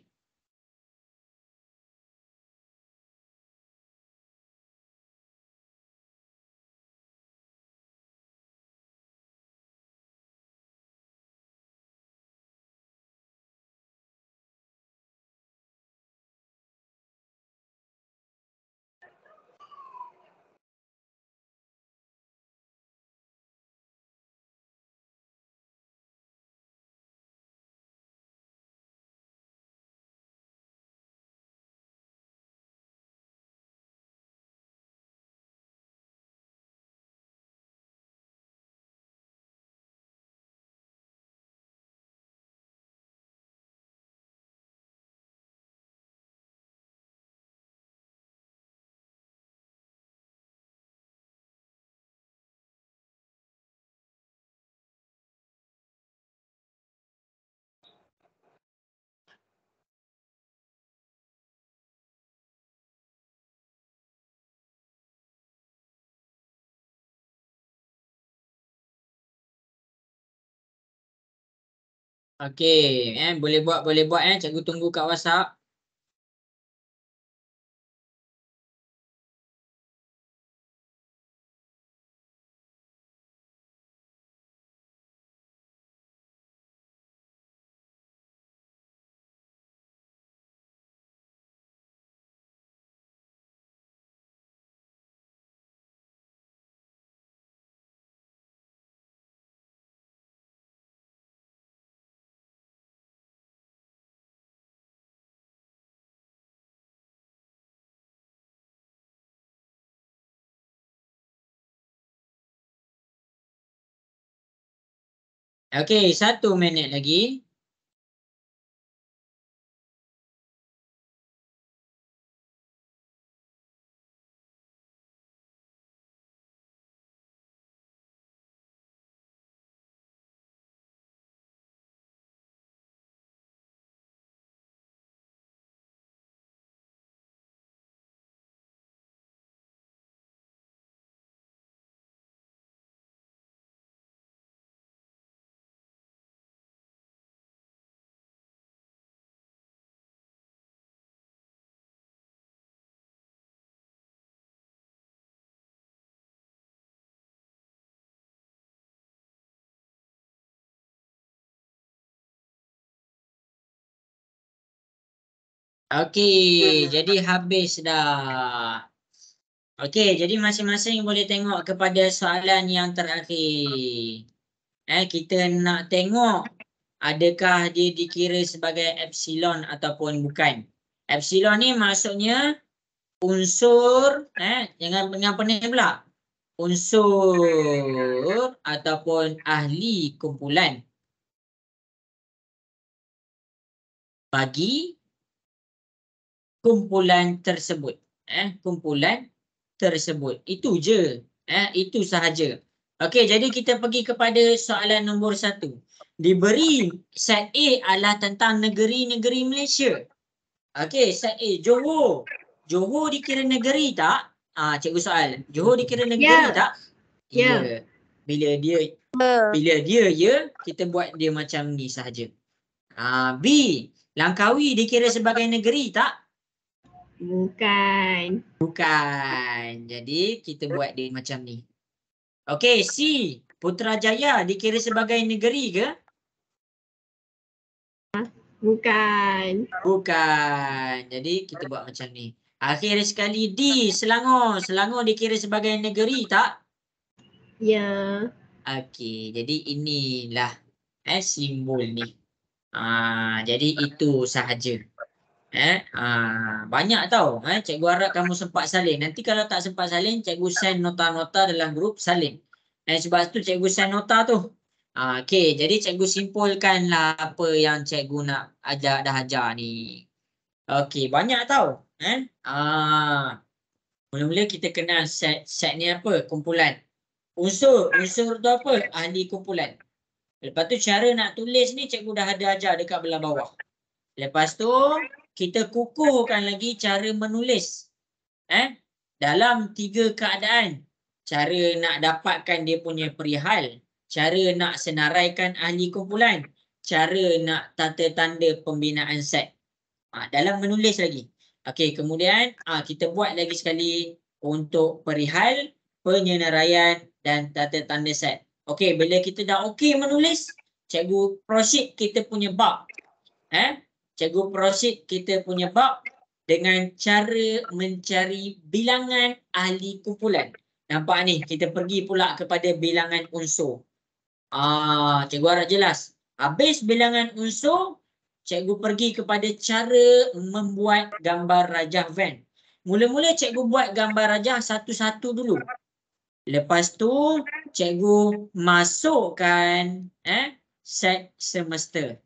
Okey, boleh buat. Cikgu tunggu kat WhatsApp. Okey, 1 minit lagi. Okey, jadi habis dah. Okey, jadi masing-masing boleh tengok kepada soalan yang terakhir. Kita nak tengok adakah dia dikira sebagai epsilon ataupun bukan. Epsilon ni maksudnya unsur, jangan pening pula. Unsur ataupun ahli kumpulan bagi kumpulan tersebut. Kumpulan tersebut. Itu je. Itu sahaja. Okey, jadi kita pergi kepada soalan nombor 1. Diberi set A adalah tentang negeri-negeri Malaysia. Okey, set A. Johor. Johor dikira negeri tak? Cikgu soal. Johor dikira negeri tak? Ya. Bila dia ya, kita buat dia macam ni sahaja. B. Langkawi dikira sebagai negeri tak? Bukan. Bukan. Jadi kita buat dia macam ni. Okey, C. Putrajaya dikira sebagai negeri ke? Bukan. Bukan. Jadi kita buat macam ni. Akhir sekali D. Selangor. Selangor dikira sebagai negeri tak? Ya. Okey, jadi inilah simbol ni. Jadi itu sahaja. Banyak tau. Cikgu harap kamu sempat salin. Nanti kalau tak sempat salin, cikgu send nota-nota dalam grup salin. Sebab tu cikgu send nota tu. Okey, jadi cikgu simpulkanlah apa yang cikgu nak dah ajar ni. Okey, banyak tau. Mula-mula kita kenal set ni apa? Kumpulan. Unsur tu apa? Ahli kumpulan. Lepas tu cara nak tulis ni cikgu dah ada ajar dekat belah bawah. Lepas tu kita kukuhkan lagi cara menulis. Dalam 3 keadaan. Cara nak dapatkan dia punya perihal. Cara nak senaraikan ahli kumpulan. Cara nak tanda-tanda pembinaan set. Dalam menulis lagi. Okey, kemudian kita buat lagi sekali untuk perihal, penyenaraian dan tanda-tanda set. Okey, bila kita dah okey menulis, cikgu proceed kita punya bab. Cikgu proceed kita punya bab dengan cara mencari bilangan ahli kumpulan. Nampak ni, kita pergi pula kepada bilangan unsur. Cikgu harap jelas. Habis bilangan unsur, cikgu pergi kepada cara membuat gambar rajah Venn. Mula-mula cikgu buat gambar rajah satu-satu dulu. Lepas tu cikgu masukkan set semester.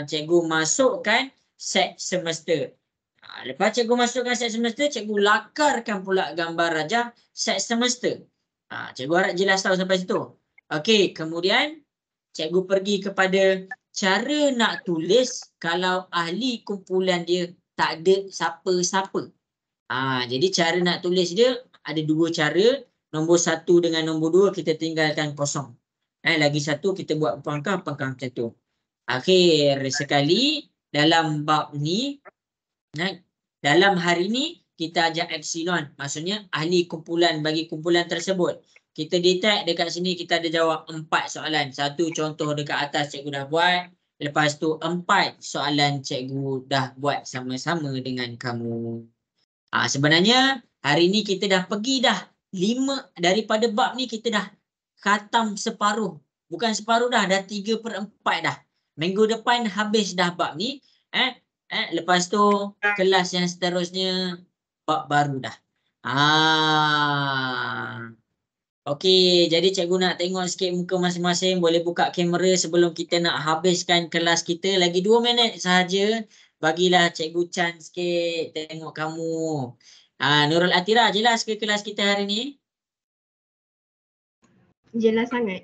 Cikgu masukkan set semester. Lepas cikgu masukkan set semester, cikgu lakarkan pula gambar rajah set semester. Cikgu harap jelas tahu sampai situ. Okey, kemudian cikgu pergi kepada cara nak tulis kalau ahli kumpulan dia tak ada siapa-siapa. Jadi cara nak tulis dia ada 2 cara. Nombor 1 dengan nombor 2 kita tinggalkan kosong. Lagi satu kita buat pangkah macam tu. Akhir sekali dalam bab ni, dalam hari ni kita ajar epsilon. Maksudnya ahli kumpulan bagi kumpulan tersebut. Kita detect dekat sini kita ada jawab 4 soalan. 1 contoh dekat atas cikgu dah buat. Lepas tu 4 soalan cikgu dah buat sama-sama dengan kamu. Sebenarnya hari ni kita dah pergi dah 5 daripada bab ni kita dah khatam separuh. Bukan separuh dah 3/4 dah. Minggu depan habis dah bab ni. Lepas tu kelas yang seterusnya bab baru dah. Okey, jadi cikgu nak tengok sikit muka masing-masing. Boleh buka kamera sebelum kita nak habiskan kelas kita. Lagi 2 minit sahaja. Bagilah cikgu chance sikit tengok kamu. Nurul Atira, jelas ke kelas kita hari ni? Jelas sangat.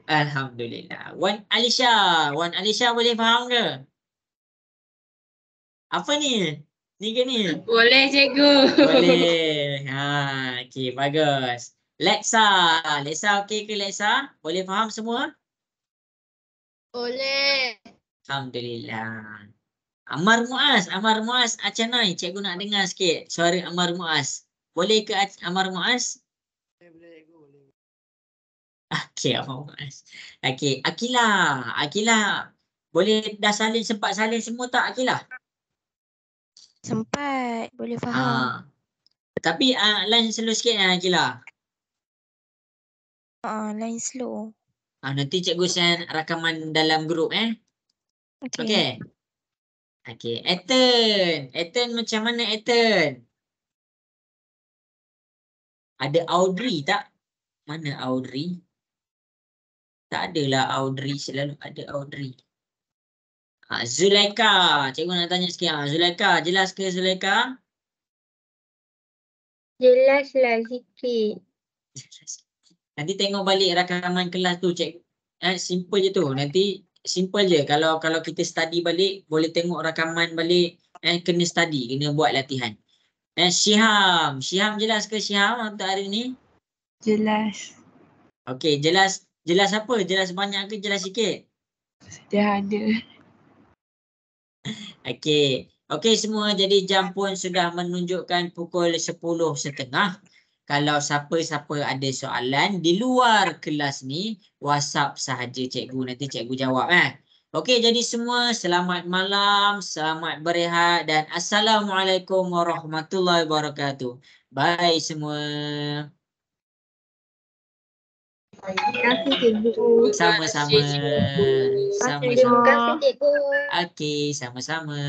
Alhamdulillah. Wan Alisha boleh faham ke? Apa ni? Ni ke ni? Boleh cikgu. Boleh. Okey, bagus. Lexa okey ke Lexa? Boleh faham semua? Boleh. Alhamdulillah. Ammar Muaz, Acanai, cikgu nak dengar sikit suara Ammar Muaz. Boleh ke Ammar Muaz? Okey, Ammar Muaz. Okey, Akilah. Boleh dah sempat salin semua tak Akilah? Sempat. Boleh faham. Tapi line slow sikit Akilah. Line slow. Nanti cikgu send rakaman dalam grup Okay. Okey. Ethan macam mana Ethan? Ada Audrey tak? Mana Audrey? Tak adalah Audrey, selalu ada Audrey. Zulaika, cikgu nak tanya sikit. Zulaika, jelas ke Zulaika? Jelaslah sikit. Nanti tengok balik rakaman kelas tu cikgu. Simple je tu. Nanti simple je. Kalau kita study balik, boleh tengok rakaman balik. Kena study, kena buat latihan. Syiham jelas ke Syiham untuk hari ni? Jelas. Okey, jelas apa? Jelas banyak ke jelas sikit? Dah ada. Okey semua, jadi jam pun sudah menunjukkan pukul 10.30. Kalau siapa-siapa ada soalan di luar kelas ni, WhatsApp sahaja cikgu, nanti cikgu jawab Okey, jadi semua selamat malam, selamat berehat dan Assalamualaikum warahmatullahi wabarakatuh. Bye semua. Terima kasih cikgu. Sama-sama. Terima kasih cikgu. Okey, sama-sama.